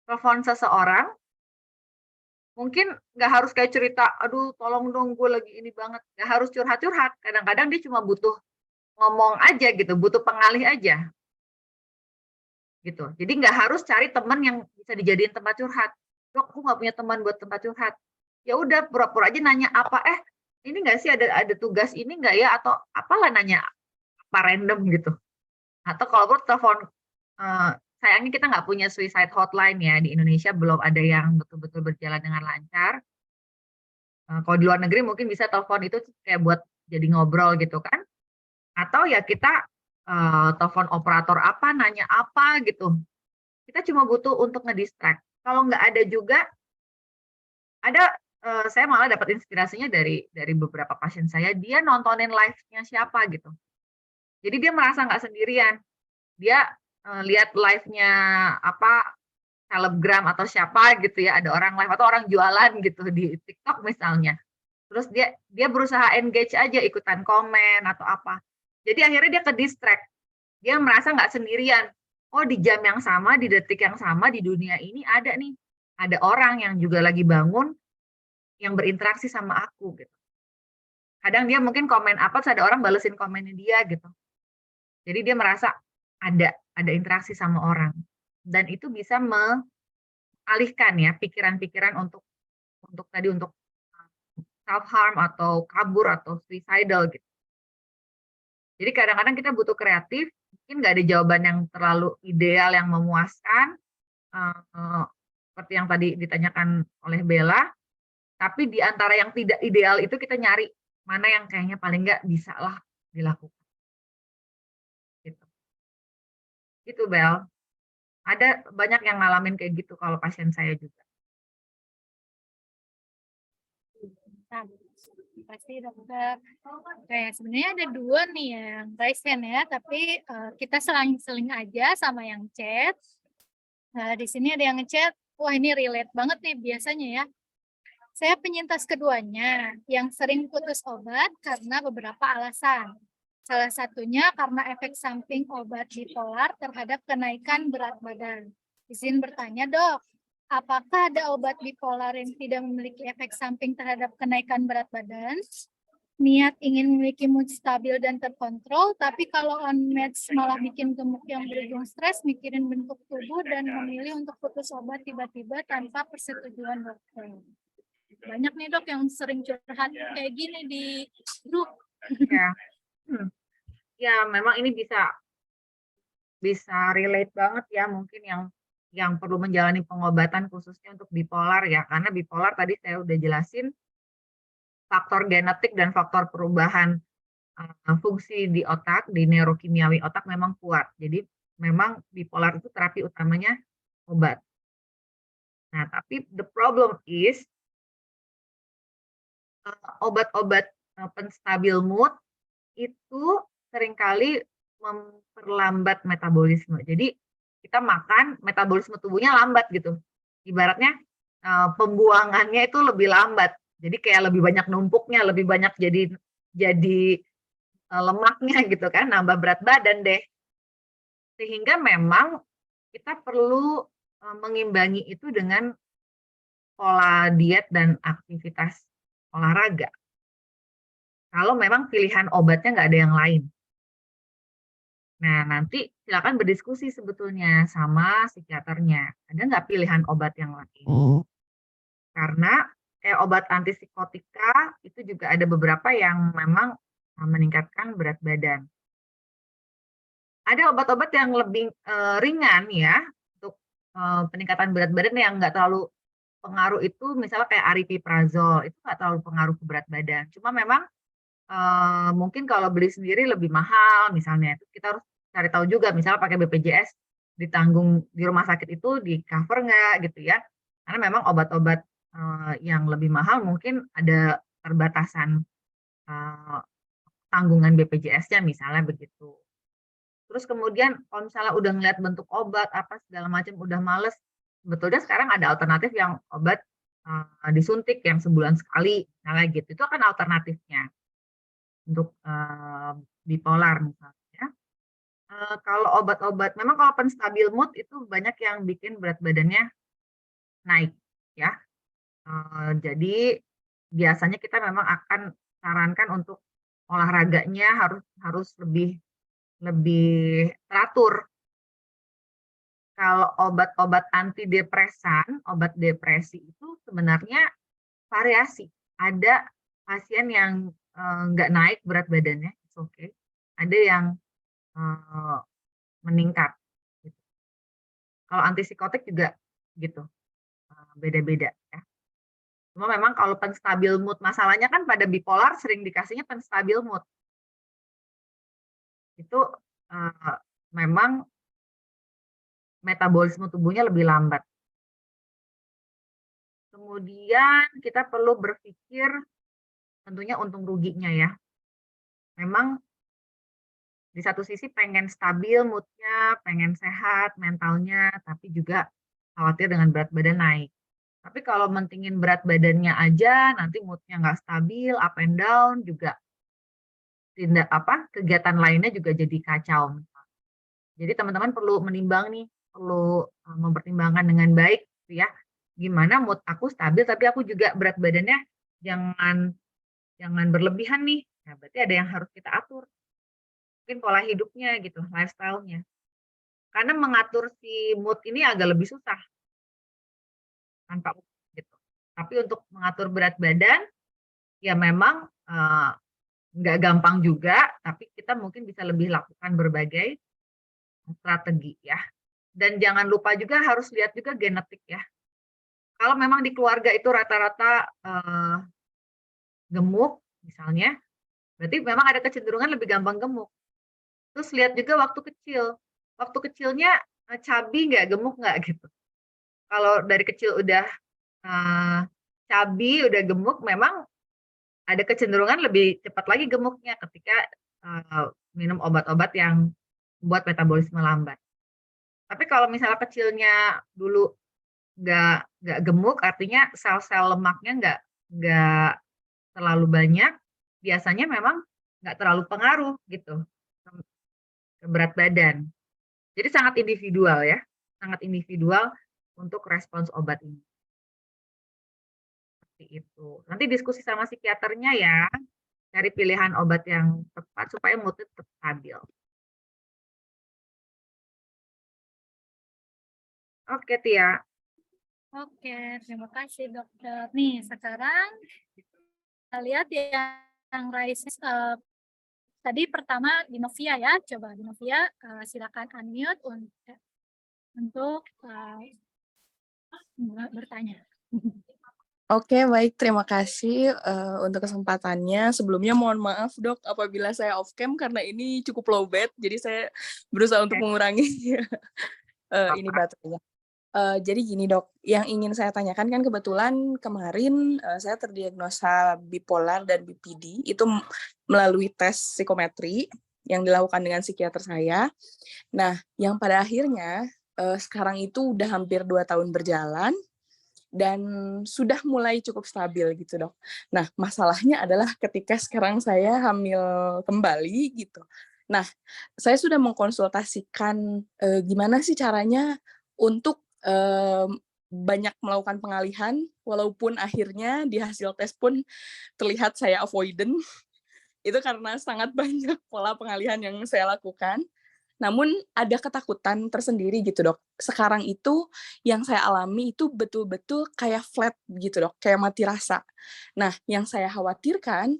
telepon seseorang, mungkin nggak harus kayak cerita, aduh tolong dong gue lagi ini banget, nggak harus curhat-curhat. Kadang-kadang dia cuma butuh ngomong aja gitu, butuh pengalih aja. Gitu. Jadi nggak harus cari teman yang bisa dijadiin tempat curhat. Dok, aku nggak punya teman buat tempat curhat. Ya udah pura-pura aja nanya apa, ini nggak sih ada tugas ini nggak ya, atau apalah, nanya apa random gitu. Atau kalau perlu telepon, sayangnya kita nggak punya suicide hotline ya, di Indonesia belum ada yang betul-betul berjalan dengan lancar. Kalau di luar negeri mungkin bisa telepon itu kayak buat jadi ngobrol gitu kan. Atau ya kita telepon operator apa, nanya apa gitu. Kita cuma butuh untuk ngedistract. Kalau nggak ada juga, saya malah dapat inspirasinya dari beberapa pasien saya, dia nontonin live-nya siapa gitu. Jadi dia merasa nggak sendirian. Dia lihat live-nya selebgram atau siapa gitu ya, ada orang live atau orang jualan gitu di TikTok misalnya. Terus dia berusaha engage aja, ikutan komen atau apa. Jadi akhirnya dia ke distract. Dia merasa nggak sendirian. Oh, di jam yang sama, di detik yang sama, di dunia ini ada nih. Ada orang yang juga lagi bangun, yang berinteraksi sama aku gitu. Kadang dia mungkin komen apa, terus ada orang balesin komennya dia gitu. Jadi dia merasa ada interaksi sama orang. Dan itu bisa mengalihkan ya pikiran-pikiran untuk self harm atau kabur atau suicidal gitu. Jadi kadang-kadang kita butuh kreatif, mungkin nggak ada jawaban yang terlalu ideal yang memuaskan, seperti yang tadi ditanyakan oleh Bella. Tapi di antara yang tidak ideal itu kita nyari mana yang kayaknya paling nggak bisa lah dilakukan. Gitu. Gitu, Bel. Ada banyak yang ngalamin kayak gitu kalau pasien saya juga. Nah, pasti dokter. Oke, sebenarnya ada dua nih yang raise hand ya, tapi kita seling-seling aja sama yang chat. Nah, di sini ada yang ngechat, wah ini relate banget nih biasanya ya. Saya penyintas keduanya yang sering putus obat karena beberapa alasan. Salah satunya karena efek samping obat bipolar terhadap kenaikan berat badan. Izin bertanya, Dok, apakah ada obat bipolar yang tidak memiliki efek samping terhadap kenaikan berat badan? Niat ingin memiliki mood stabil dan terkontrol, tapi kalau unmatched malah bikin gemuk yang berujung stres, mikirin bentuk tubuh dan memilih untuk putus obat tiba-tiba tanpa persetujuan dokter. Banyak nih dok yang sering curhat kayak gini di grup. Ya, ya memang ini bisa relate banget ya, mungkin yang perlu menjalani pengobatan khususnya untuk bipolar ya, karena bipolar tadi saya udah jelasin faktor genetik dan faktor perubahan fungsi di otak, di neurokimiawi otak memang kuat. Jadi memang bipolar itu terapi utamanya obat. Nah, tapi the problem is obat-obat penstabil mood itu seringkali memperlambat metabolisme. Jadi kita makan, metabolisme tubuhnya lambat gitu. Ibaratnya pembuangannya itu lebih lambat. Jadi kayak lebih banyak numpuknya, lebih banyak jadi lemaknya gitu kan, nambah berat badan deh. Sehingga memang kita perlu mengimbangi itu dengan pola diet dan aktivitas olahraga. Kalau memang pilihan obatnya nggak ada yang lain. Nah, nanti silakan berdiskusi sebetulnya sama psikiaternya. Ada nggak pilihan obat yang lain? Karena kayak obat antipsikotika itu juga ada beberapa yang memang meningkatkan berat badan. Ada obat-obat yang lebih ringan ya untuk peningkatan berat badan yang nggak terlalu pengaruh itu, misalnya kayak aripiprazol itu nggak terlalu pengaruh ke berat badan. Cuma memang mungkin kalau beli sendiri lebih mahal misalnya. Kita harus cari tahu juga, misalnya pakai BPJS ditanggung di rumah sakit itu di cover nggak gitu ya. Karena memang obat-obat yang lebih mahal mungkin ada perbatasan tanggungan BPJS-nya misalnya begitu. Terus kemudian kalau misalnya udah ngeliat bentuk obat apa segala macam udah males, sebetulnya sekarang ada alternatif yang obat disuntik yang sebulan sekali, misalnya gitu. Itu kan alternatifnya untuk bipolar misalnya. Kalau obat-obat, memang kalau penstabil mood itu banyak yang bikin berat badannya naik, ya. Jadi biasanya kita memang akan sarankan untuk olahraganya harus lebih teratur. Kalau obat-obat antidepresan, obat depresi itu sebenarnya variasi. Ada pasien yang nggak naik berat badannya, it's okay. Ada yang meningkat. Gitu. Kalau antipsikotik juga gitu, beda-beda ya. Cuma memang kalau penstabil mood, masalahnya kan pada bipolar sering dikasihnya penstabil mood. Itu memang metabolisme tubuhnya lebih lambat. Kemudian kita perlu berpikir tentunya untung ruginya ya. Memang di satu sisi pengen stabil moodnya, pengen sehat mentalnya, tapi juga khawatir dengan berat badan naik. Tapi kalau mentingin berat badannya aja, nanti moodnya nggak stabil, up and down juga kegiatan lainnya juga jadi kacau. Jadi teman-teman perlu menimbang nih, perlu mempertimbangkan dengan baik, gitu ya. Gimana mood aku stabil, tapi aku juga berat badannya jangan berlebihan nih. Nah, berarti ada yang harus kita atur. Mungkin pola hidupnya gitu, lifestyle-nya. Karena mengatur si mood ini agak lebih susah. Tanpa gitu. Tapi untuk mengatur berat badan, ya memang nggak gampang juga, tapi kita mungkin bisa lebih lakukan berbagai strategi ya. Dan jangan lupa juga harus lihat juga genetik ya. Kalau memang di keluarga itu rata-rata gemuk, misalnya, berarti memang ada kecenderungan lebih gampang gemuk. Terus lihat juga waktu kecil. Waktu kecilnya cabi nggak, gemuk nggak gitu. Kalau dari kecil udah cabi, udah gemuk, memang ada kecenderungan lebih cepat lagi gemuknya ketika minum obat-obat yang membuat metabolisme lambat. Tapi kalau misalnya kecilnya dulu nggak gemuk, artinya sel-sel lemaknya nggak terlalu banyak, biasanya memang nggak terlalu pengaruh gitu ke berat badan. Jadi sangat individual ya, sangat individual untuk respons obat ini. Seperti itu. Nanti diskusi sama psikiaternya ya, cari pilihan obat yang tepat supaya moodnya tetap stabil. Oke, Tia. Oke, terima kasih dokter. Nih, sekarang kita lihat yang raise tadi pertama Dinovia ya. Coba Dinovia silakan unmute untuk bertanya. Oke, baik. Terima kasih untuk kesempatannya. Sebelumnya mohon maaf, Dok, apabila saya off cam karena ini cukup low bat, jadi saya berusaha untuk mengurangi ini baterainya. Jadi gini, Dok, yang ingin saya tanyakan kan kebetulan kemarin saya terdiagnosa bipolar dan BPD itu melalui tes psikometri yang dilakukan dengan psikiater saya. Nah, yang pada akhirnya sekarang itu udah hampir 2 tahun berjalan dan sudah mulai cukup stabil gitu, Dok. Nah, masalahnya adalah ketika sekarang saya hamil kembali gitu. Nah, saya sudah mengkonsultasikan gimana sih caranya untuk banyak melakukan pengalihan, walaupun akhirnya di hasil tes pun terlihat saya avoidant. Itu karena sangat banyak pola pengalihan yang saya lakukan. Namun ada ketakutan tersendiri gitu, Dok. Sekarang itu yang saya alami itu betul-betul kayak flat gitu, Dok, kayak mati rasa. Nah, yang saya khawatirkan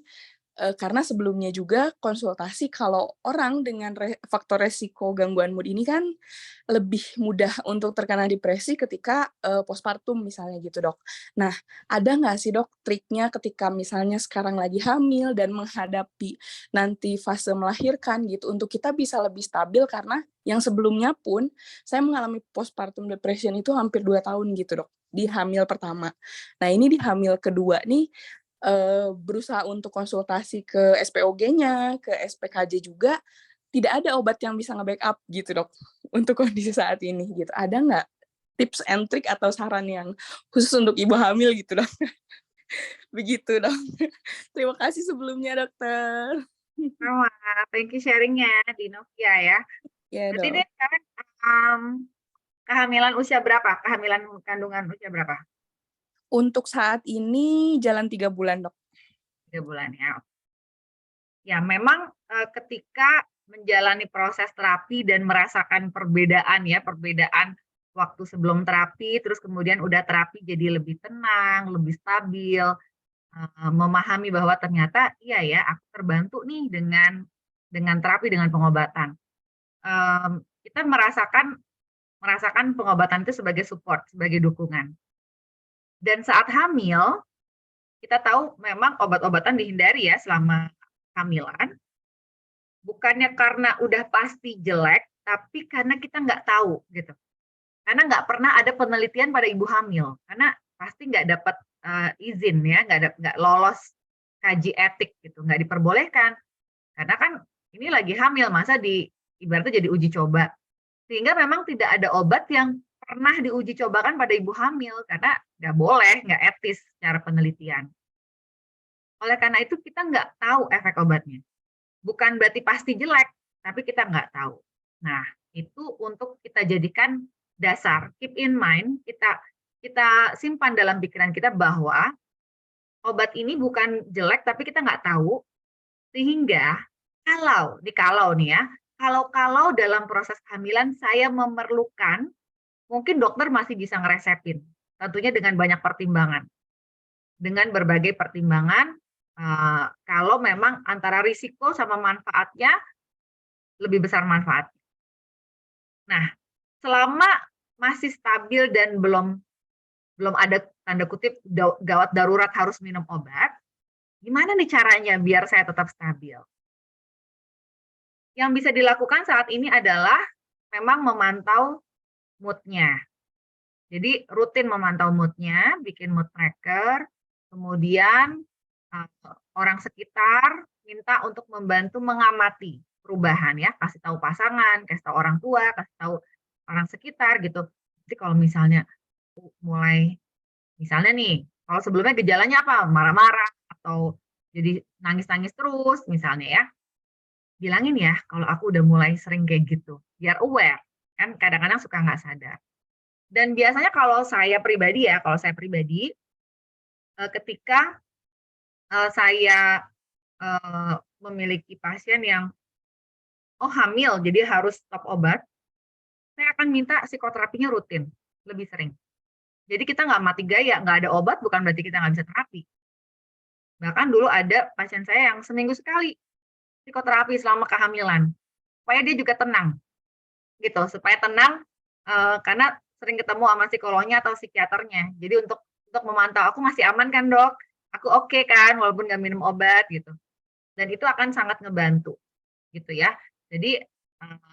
karena sebelumnya juga konsultasi kalau orang dengan faktor resiko gangguan mood ini kan lebih mudah untuk terkena depresi ketika postpartum misalnya gitu, Dok. Nah, ada nggak sih, Dok, triknya ketika misalnya sekarang lagi hamil dan menghadapi nanti fase melahirkan gitu untuk kita bisa lebih stabil karena yang sebelumnya pun saya mengalami postpartum depression itu hampir 2 tahun gitu, Dok, di hamil pertama. Nah, ini di hamil kedua nih berusaha untuk konsultasi ke SPOG-nya, ke SPKJ juga, tidak ada obat yang bisa nge-backup gitu, Dok, untuk kondisi saat ini gitu. Ada nggak tips and trick atau saran yang khusus untuk ibu hamil gitu, Dok? Begitu, Dok. Terima kasih sebelumnya, Dokter. Sama, thank you sharingnya Dinovia ya. Ya, Berarti Dok. ini sekarang kehamilan usia berapa? Kehamilan kandungan usia berapa? Untuk saat ini jalan 3 bulan, Dok. 3 bulan ya. Ya, memang ketika menjalani proses terapi dan merasakan perbedaan ya, perbedaan waktu sebelum terapi, terus kemudian udah terapi jadi lebih tenang, lebih stabil, memahami bahwa ternyata iya ya, aku terbantu nih dengan terapi, dengan pengobatan. Kita merasakan pengobatan itu sebagai support, sebagai dukungan. Dan saat hamil, kita tahu memang obat-obatan dihindari ya selama kehamilan. Bukannya karena udah pasti jelek, tapi karena kita nggak tahu gitu. Karena nggak pernah ada penelitian pada ibu hamil, karena pasti nggak dapat izin ya, nggak lolos kaji etik gitu, nggak diperbolehkan. Karena kan ini lagi hamil, masa ibaratnya jadi uji coba. Sehingga memang tidak ada obat yang pernah diuji cobakan pada ibu hamil, karena nggak boleh, nggak etis secara penelitian. Oleh karena itu kita nggak tahu efek obatnya. Bukan berarti pasti jelek, tapi kita nggak tahu. Nah, itu untuk kita jadikan dasar, keep in mind, kita simpan dalam pikiran kita bahwa obat ini bukan jelek, tapi kita nggak tahu, sehingga kalau nih ya, kalau dalam proses kehamilan saya memerlukan, mungkin dokter masih bisa ngeresepin, tentunya dengan banyak pertimbangan. Dengan berbagai pertimbangan, kalau memang antara risiko sama manfaatnya, lebih besar manfaatnya. Nah, selama masih stabil dan belum ada tanda kutip gawat darurat harus minum obat, Gimana nih caranya biar saya tetap stabil? Yang bisa dilakukan saat ini adalah memang memantau mood-nya. Jadi rutin memantau mood-nya, bikin mood tracker, kemudian orang sekitar minta untuk membantu mengamati perubahan ya, kasih tahu pasangan, kasih tahu orang tua, kasih tahu orang sekitar gitu. Jadi kalau misalnya mulai misalnya nih, kalau sebelumnya gejalanya apa? Marah-marah atau jadi nangis-nangis terus misalnya ya. Bilangin ya kalau aku udah mulai sering kayak gitu, biar aware. Kan kadang-kadang suka nggak sadar. Dan biasanya kalau saya pribadi ya, ketika saya memiliki pasien yang hamil, jadi harus stop obat, saya akan minta psikoterapinya rutin, lebih sering. Jadi kita nggak mati gaya, nggak ada obat bukan berarti kita nggak bisa terapi. Bahkan dulu ada pasien saya yang seminggu sekali psikoterapi selama kehamilan, supaya dia juga tenang, gitu, supaya tenang karena sering ketemu sama psikolognya atau psikiaternya. Jadi untuk memantau, aku masih aman kan dok? Aku oke kan, walaupun nggak minum obat gitu. Dan itu akan sangat ngebantu, gitu ya. Jadi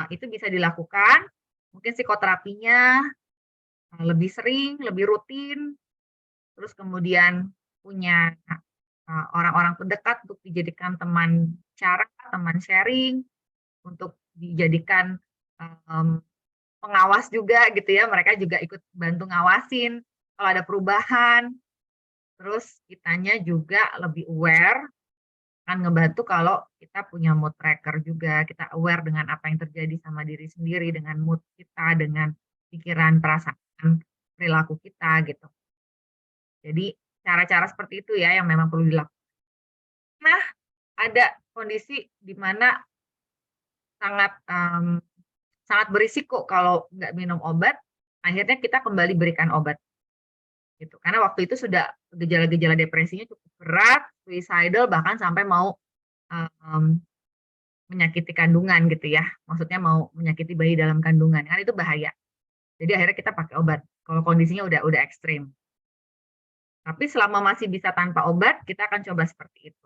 itu bisa dilakukan, mungkin psikoterapinya lebih sering, lebih rutin, terus kemudian punya orang-orang terdekat untuk dijadikan teman bicara, teman sharing, untuk dijadikan pengawas juga gitu ya, mereka juga ikut bantu ngawasin kalau ada perubahan. Terus kitanya juga lebih aware, akan ngebantu kalau kita punya mood tracker juga, kita aware dengan apa yang terjadi sama diri sendiri, dengan mood kita, dengan pikiran, perasaan, perilaku kita gitu. Jadi cara-cara seperti itu ya yang memang perlu dilakukan. Nah, ada kondisi di mana sangat sangat berisiko kalau nggak minum obat, akhirnya kita kembali berikan obat. Gitu. Karena waktu itu sudah gejala-gejala depresinya cukup berat, suicidal, bahkan sampai mau menyakiti kandungan gitu ya. Maksudnya mau menyakiti bayi dalam kandungan, kan itu bahaya. Jadi akhirnya kita pakai obat kalau kondisinya udah ekstrim. Tapi selama masih bisa tanpa obat, kita akan coba seperti itu.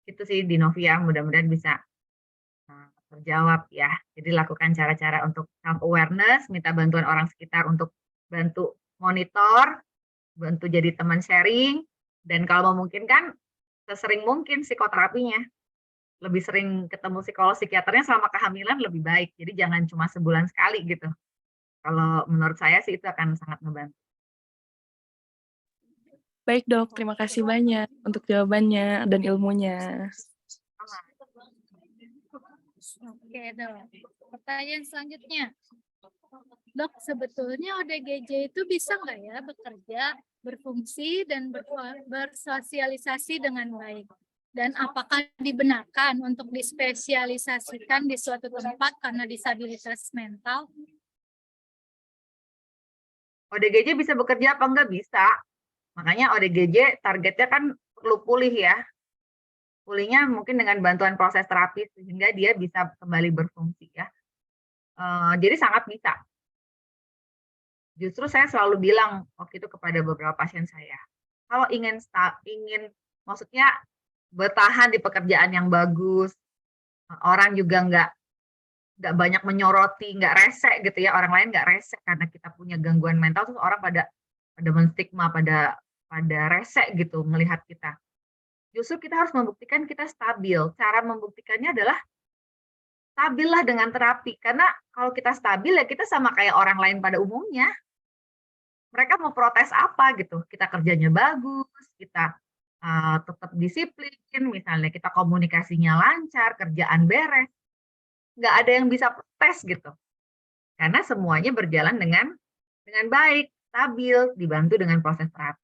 Itu sih di Novia, mudah-mudahan bisa terjawab ya. Jadi lakukan cara-cara untuk self awareness, minta bantuan orang sekitar untuk bantu monitor, bantu jadi teman sharing, dan kalau memungkinkan sesering mungkin psikoterapinya. Lebih sering ketemu psikolog psikiaternya selama kehamilan lebih baik. Jadi jangan cuma sebulan sekali gitu. Kalau menurut saya sih itu akan sangat membantu. Baik dok, terima kasih banyak untuk jawabannya dan ilmunya. Oke, dok. Pertanyaan selanjutnya. Dok, sebetulnya ODGJ itu bisa nggak ya bekerja, berfungsi, dan bersosialisasi dengan baik? Dan apakah dibenarkan untuk dispesialisasikan di suatu tempat karena disabilitas mental? ODGJ bisa bekerja apa enggak? Bisa. Makanya ODGJ targetnya kan perlu pulih ya. Pulihnya mungkin dengan bantuan proses terapi sehingga dia bisa kembali berfungsi ya. Jadi sangat bisa. Justru saya selalu bilang waktu itu kepada beberapa pasien saya, kalau ingin maksudnya bertahan di pekerjaan yang bagus, orang juga nggak banyak menyoroti, nggak rese gitu ya, orang lain nggak rese karena kita punya gangguan mental, terus orang pada menstigma, pada rese gitu melihat kita. Justru kita harus membuktikan kita stabil. Cara membuktikannya adalah stabillah dengan terapi. Karena kalau kita stabil ya kita sama kayak orang lain pada umumnya. Mereka mau protes apa gitu? Kita kerjanya bagus, kita tetap disiplin, misalnya kita komunikasinya lancar, kerjaan beres. Nggak ada yang bisa protes gitu. Karena semuanya berjalan dengan baik, stabil, dibantu dengan proses terapi.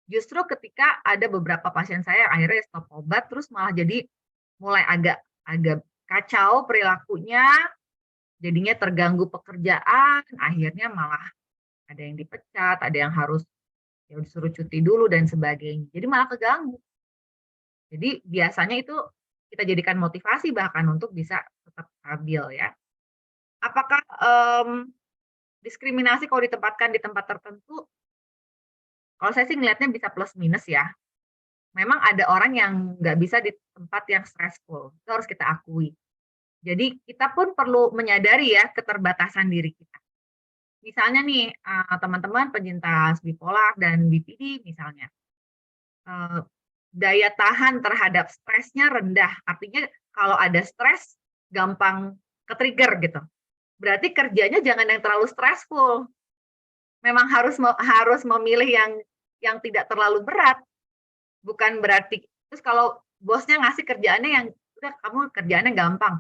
Justru ketika ada beberapa pasien saya yang akhirnya stop obat, terus malah jadi mulai agak kacau perilakunya, jadinya terganggu pekerjaan, akhirnya malah ada yang dipecat, ada yang harus ya disuruh cuti dulu dan sebagainya. Jadi malah keganggu. Jadi biasanya itu kita jadikan motivasi bahkan untuk bisa tetap stabil ya. Apakah diskriminasi kalau ditempatkan di tempat tertentu? Kalau saya sih ngelihatnya bisa plus minus ya. memang ada orang yang nggak bisa di tempat yang stressful, itu harus kita akui. Jadi kita pun perlu menyadari ya keterbatasan diri kita. Misalnya nih teman-teman penyintas bipolar dan BPD misalnya, daya tahan terhadap stresnya rendah. Artinya kalau ada stres gampang ke-trigger gitu. Berarti kerjanya jangan yang terlalu stressful. Memang harus memilih yang tidak terlalu berat. Bukan berarti terus kalau bosnya ngasih kerjaannya yang udah kamu kerjaannya gampang.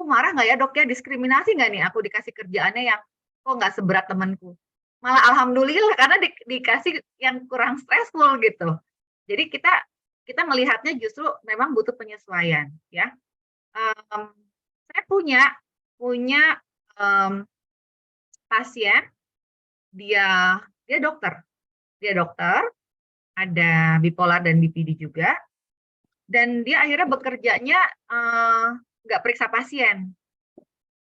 Marah nggak ya dok ya, diskriminasi nggak nih aku dikasih kerjaannya yang kok nggak seberat temanku. Malah alhamdulillah karena dikasih yang kurang stressful gitu. Jadi kita melihatnya justru memang butuh penyesuaian ya. Saya punya pasien, dia dokter, ada bipolar dan BPD juga, dan dia akhirnya bekerjanya nggak periksa pasien,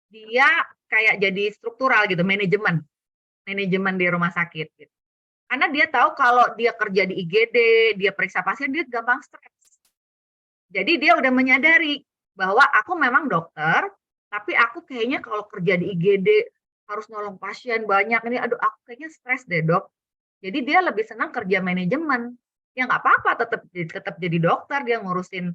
dia kayak jadi struktural gitu, manajemen di rumah sakit gitu. Karena dia tahu kalau dia kerja di IGD, dia periksa pasien, dia gampang stres. Jadi dia udah menyadari bahwa aku memang dokter, tapi aku kayaknya kalau kerja di IGD harus nolong pasien banyak ini, aduh aku kayaknya stres deh dok. Jadi dia lebih senang kerja manajemen. Ya nggak apa-apa, tetap jadi dokter, dia ngurusin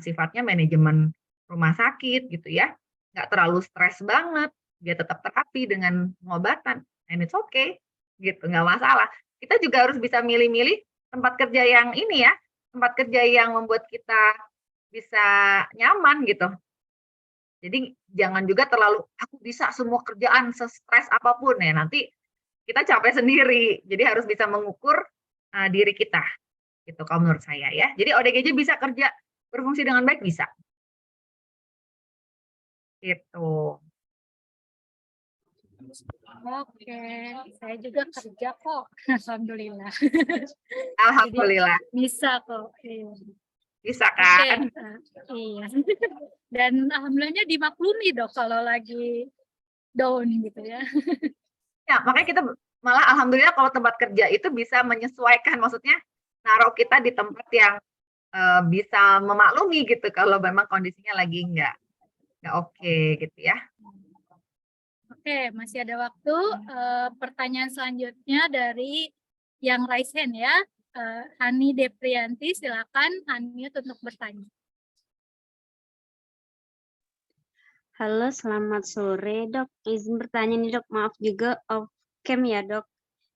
sifatnya manajemen rumah sakit gitu ya. Nggak terlalu stres banget, dia tetap terapi dengan pengobatan, and it's okay gitu, nggak masalah. Kita juga harus bisa milih-milih tempat kerja yang ini ya, tempat kerja yang membuat kita bisa nyaman gitu. Jadi jangan juga terlalu aku bisa semua kerjaan sestres apapun ya, nanti kita capek sendiri. Jadi harus bisa mengukur diri kita gitu kalau menurut saya ya. Jadi ODGJ bisa kerja berfungsi dengan baik, bisa. Gitu. Oke, saya juga kerja kok, alhamdulillah. Alhamdulillah. Jadi, bisa kok. Iya. Bisa kan? Iya. Dan alhamdulillahnya dimaklumi dok kalau lagi down gitu ya. Ya, makanya kita malah alhamdulillah kalau tempat kerja itu bisa menyesuaikan, maksudnya naruh kita di tempat yang bisa memaklumi gitu kalau memang kondisinya lagi nggak oke gitu ya. Oke, masih ada waktu. Pertanyaan selanjutnya dari yang raise hand ya. Hani Deprianti, silakan unmute untuk bertanya. Halo, selamat sore dok. Izin bertanya nih dok, maaf juga off cam ya dok.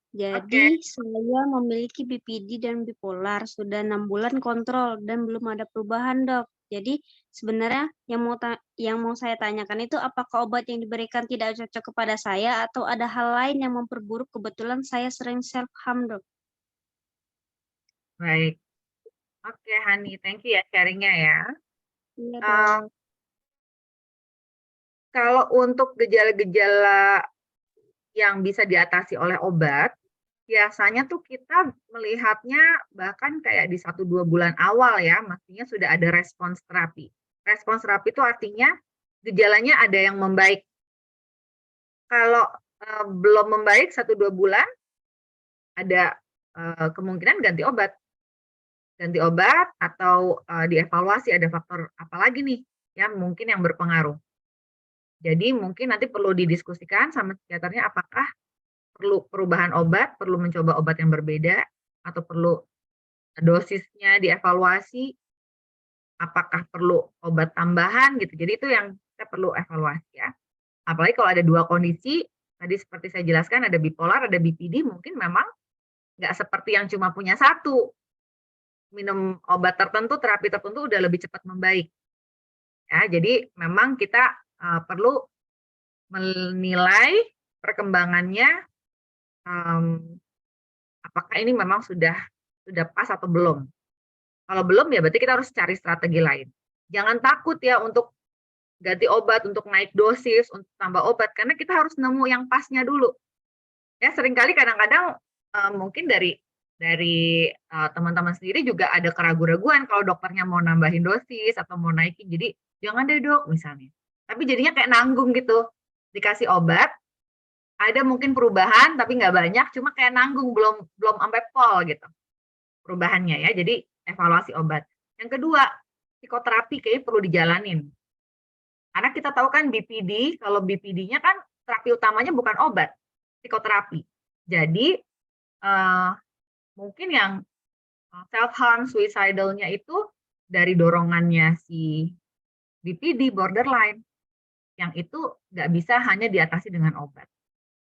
Jadi saya memiliki BPD dan bipolar, sudah 6 bulan kontrol dan belum ada perubahan dok. Jadi sebenarnya yang mau saya tanyakan itu apakah obat yang diberikan tidak cocok kepada saya atau ada hal lain yang memperburuk, kebetulan saya sering self harm dok. Baik. Oke Hani, thank you ya sharingnya ya. Iya dok. Kalau untuk gejala-gejala yang bisa diatasi oleh obat, biasanya tuh kita melihatnya bahkan kayak di 1-2 bulan awal ya, mestinya sudah ada respons terapi. Respons terapi itu artinya gejalanya ada yang membaik. Kalau belum membaik 1-2 bulan, ada kemungkinan ganti obat. Ganti obat atau dievaluasi ada faktor apa lagi nih yang mungkin yang berpengaruh. Jadi mungkin nanti perlu didiskusikan sama psikiaternya apakah perlu perubahan obat, perlu mencoba obat yang berbeda, atau perlu dosisnya dievaluasi, apakah perlu obat tambahan gitu. Jadi itu yang kita perlu evaluasi ya. Apalagi kalau ada 2 kondisi, tadi seperti saya jelaskan ada bipolar, ada BPD, mungkin memang nggak seperti yang cuma punya 1. Minum obat tertentu, terapi tertentu udah lebih cepat membaik. Ya, jadi memang kita perlu menilai perkembangannya, apakah ini memang sudah pas atau belum. Kalau belum ya berarti kita harus cari strategi lain. Jangan takut ya untuk ganti obat, untuk naik dosis, untuk tambah obat, karena kita harus nemu yang pasnya dulu. Ya seringkali kadang-kadang mungkin dari teman-teman sendiri juga ada keraguan-raguan kalau dokternya mau nambahin dosis atau mau naikin. Jadi jangan deh dok misalnya. Tapi jadinya kayak nanggung gitu. Dikasih obat, ada mungkin perubahan tapi nggak banyak, cuma kayak nanggung belum sampai pol gitu. perubahannya ya. Jadi evaluasi obat. Yang kedua, psikoterapi kayaknya perlu dijalanin. Karena kita tahu kan BPD, kalau BPD-nya kan terapi utamanya bukan obat, psikoterapi. Jadi mungkin yang self-harm, suicidal-nya itu dari dorongannya si BPD, borderline, yang itu nggak bisa hanya diatasi dengan obat.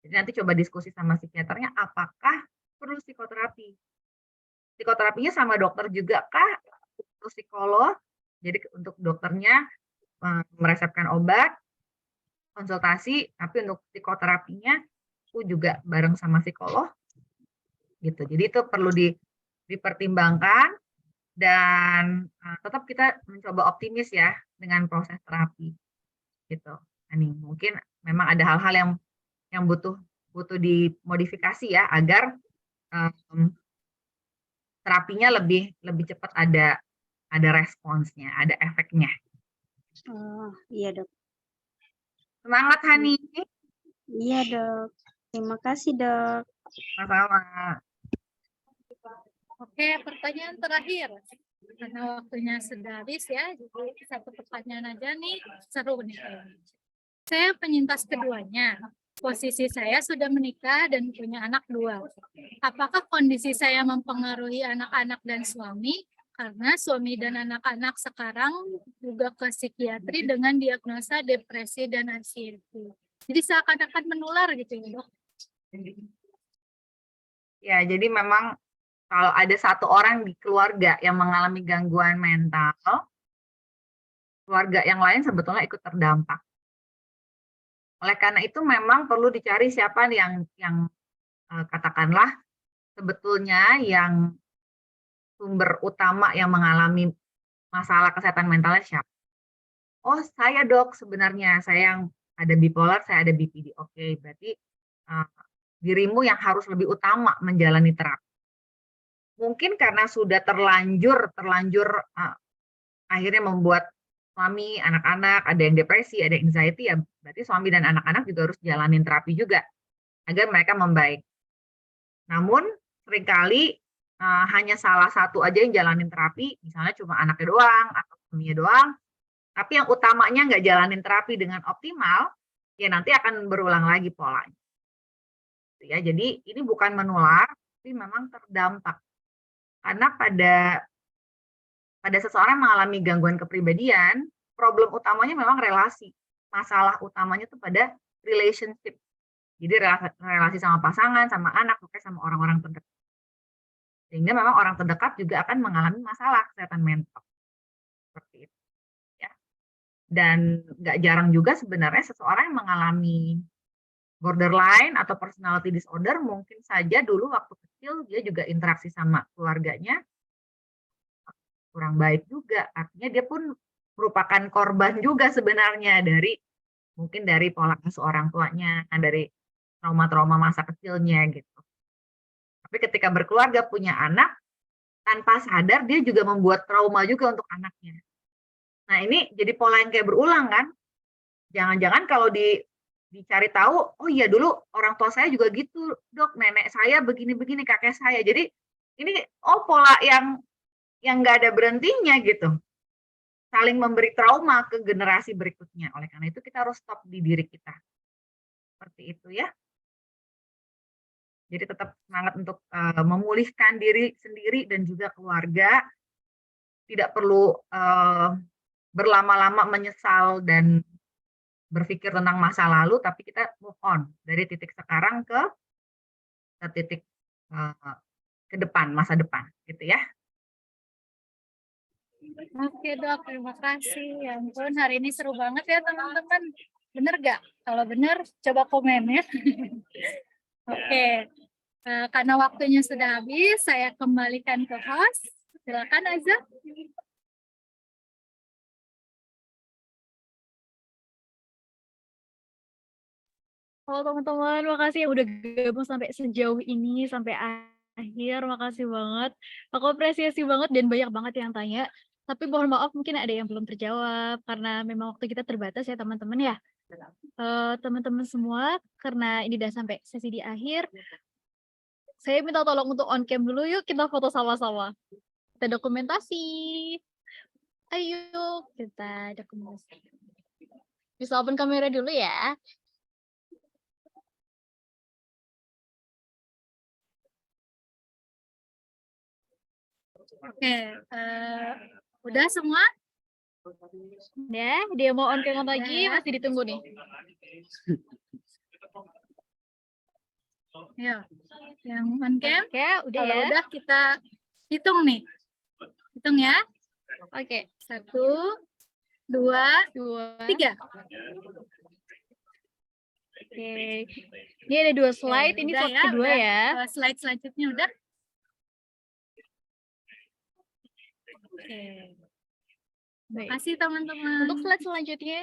Jadi nanti coba diskusi sama psikiaternya, apakah perlu psikoterapi? Psikoterapinya sama dokter juga kah? Untuk psikolog, jadi untuk dokternya meresepkan obat, konsultasi, tapi untuk psikoterapinya aku juga bareng sama psikolog, gitu. Jadi itu perlu dipertimbangkan dan tetap kita mencoba optimis ya dengan proses terapi, gitu. Ini mungkin memang ada hal-hal yang butuh dimodifikasi ya agar terapinya lebih cepat ada responsnya, ada efeknya. Oh, iya dok. Semangat Hani. Iya dok. Terima kasih dok. Sama-sama. Oke, pertanyaan terakhir. Karena waktunya sudah habis ya, jadi satu pertanyaan aja nih, seru nih. Saya penyintas keduanya. Posisi saya sudah menikah dan punya anak 2. Apakah kondisi saya mempengaruhi anak-anak dan suami? Karena suami dan anak-anak sekarang juga ke psikiatri dengan diagnosa depresi dan anxiety. Jadi seakan-akan menular gitu ya dok. Ya, jadi memang kalau ada satu orang di keluarga yang mengalami gangguan mental, keluarga yang lain sebetulnya ikut terdampak. Oleh karena itu memang perlu dicari siapa yang katakanlah sebetulnya yang sumber utama yang mengalami masalah kesehatan mentalnya siapa. Oh, saya dok sebenarnya, saya yang ada bipolar, saya ada BPD. Oke, berarti dirimu yang harus lebih utama menjalani terapi. Mungkin karena sudah terlanjur akhirnya membuat suami, anak-anak, ada yang depresi, ada yang anxiety, ya berarti suami dan anak-anak juga harus jalanin terapi juga agar mereka membaik. Namun seringkali hanya salah satu aja yang jalanin terapi, misalnya cuma anaknya doang atau suaminya doang, tapi yang utamanya nggak jalanin terapi dengan optimal, ya nanti akan berulang lagi polanya. Ya, jadi ini bukan menular, tapi memang terdampak. Karena pada seseorang mengalami gangguan kepribadian, problem utamanya memang relasi. Masalah utamanya itu pada relationship. Jadi relasi sama pasangan, sama anak, sama orang-orang terdekat. Sehingga memang orang terdekat juga akan mengalami masalah kesehatan mental. Seperti itu. Ya. Dan nggak jarang juga sebenarnya seseorang yang mengalami borderline atau personality disorder mungkin saja dulu waktu kecil dia juga interaksi sama keluarganya kurang baik juga. Artinya dia pun merupakan korban juga sebenarnya mungkin dari pola asuh orang tuanya, dari trauma-trauma masa kecilnya gitu. Tapi ketika berkeluarga punya anak, tanpa sadar dia juga membuat trauma juga untuk anaknya. Nah ini jadi pola yang kayak berulang kan. Jangan-jangan kalau dicari tahu, oh iya dulu orang tua saya juga gitu dok, nenek saya begini-begini, kakek saya. Jadi ini pola yang nggak ada berhentinya gitu. Saling memberi trauma ke generasi berikutnya. Oleh karena itu kita harus stop di diri kita. Seperti itu ya. Jadi tetap semangat untuk memulihkan diri sendiri dan juga keluarga. Tidak perlu berlama-lama menyesal dan berpikir tentang masa lalu, tapi kita move on dari titik sekarang ke titik ke depan, masa depan, gitu ya. Oke dok, terima kasih. Ya ampun, hari ini seru banget ya teman-teman. Bener gak? Kalau bener, coba komen ya. Oke, karena waktunya sudah habis, saya kembalikan ke host. Silakan Aza. Halo teman-teman, makasih yang udah gabung sampai sejauh ini, sampai akhir, makasih banget. Aku apresiasi banget dan banyak banget yang tanya. Tapi mohon maaf mungkin ada yang belum terjawab, karena memang waktu kita terbatas ya teman-teman ya. Teman-teman semua, karena ini udah sampai sesi di akhir, Saya minta tolong untuk on cam dulu yuk, kita foto sama-sama. Kita dokumentasi. Ayo, kita dokumentasi. Bisa open kamera dulu ya. Oke, udah semua? Ya, dia mau on cam lagi, Ya. masih ditunggu nih. Ya, yang on cam. Oke, udah Kalau ya. udah kita hitung nih. Hitung ya. Oke, 1, 2, 2. 3. Oke. Ini ada 2 slide, ini udah slide kedua udah. ya. Slide selanjutnya udah. Oke. Baik. Makasih teman-teman. Untuk slide selanjutnya.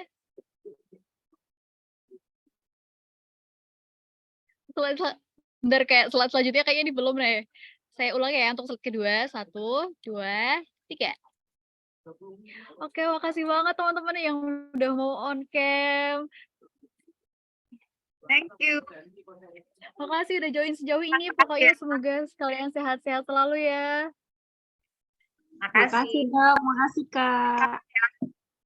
Bentar, kayak slide selanjutnya kayaknya ini belum deh. Saya ulang ya untuk slide kedua. 1, 2, 3. Oke, makasih banget teman-teman yang udah mau on cam. Thank you. Makasih udah join sejauh ini. Pokoknya semoga kalian sehat-sehat selalu ya. Makasih. Makasih, Dok. Makasih, Kak.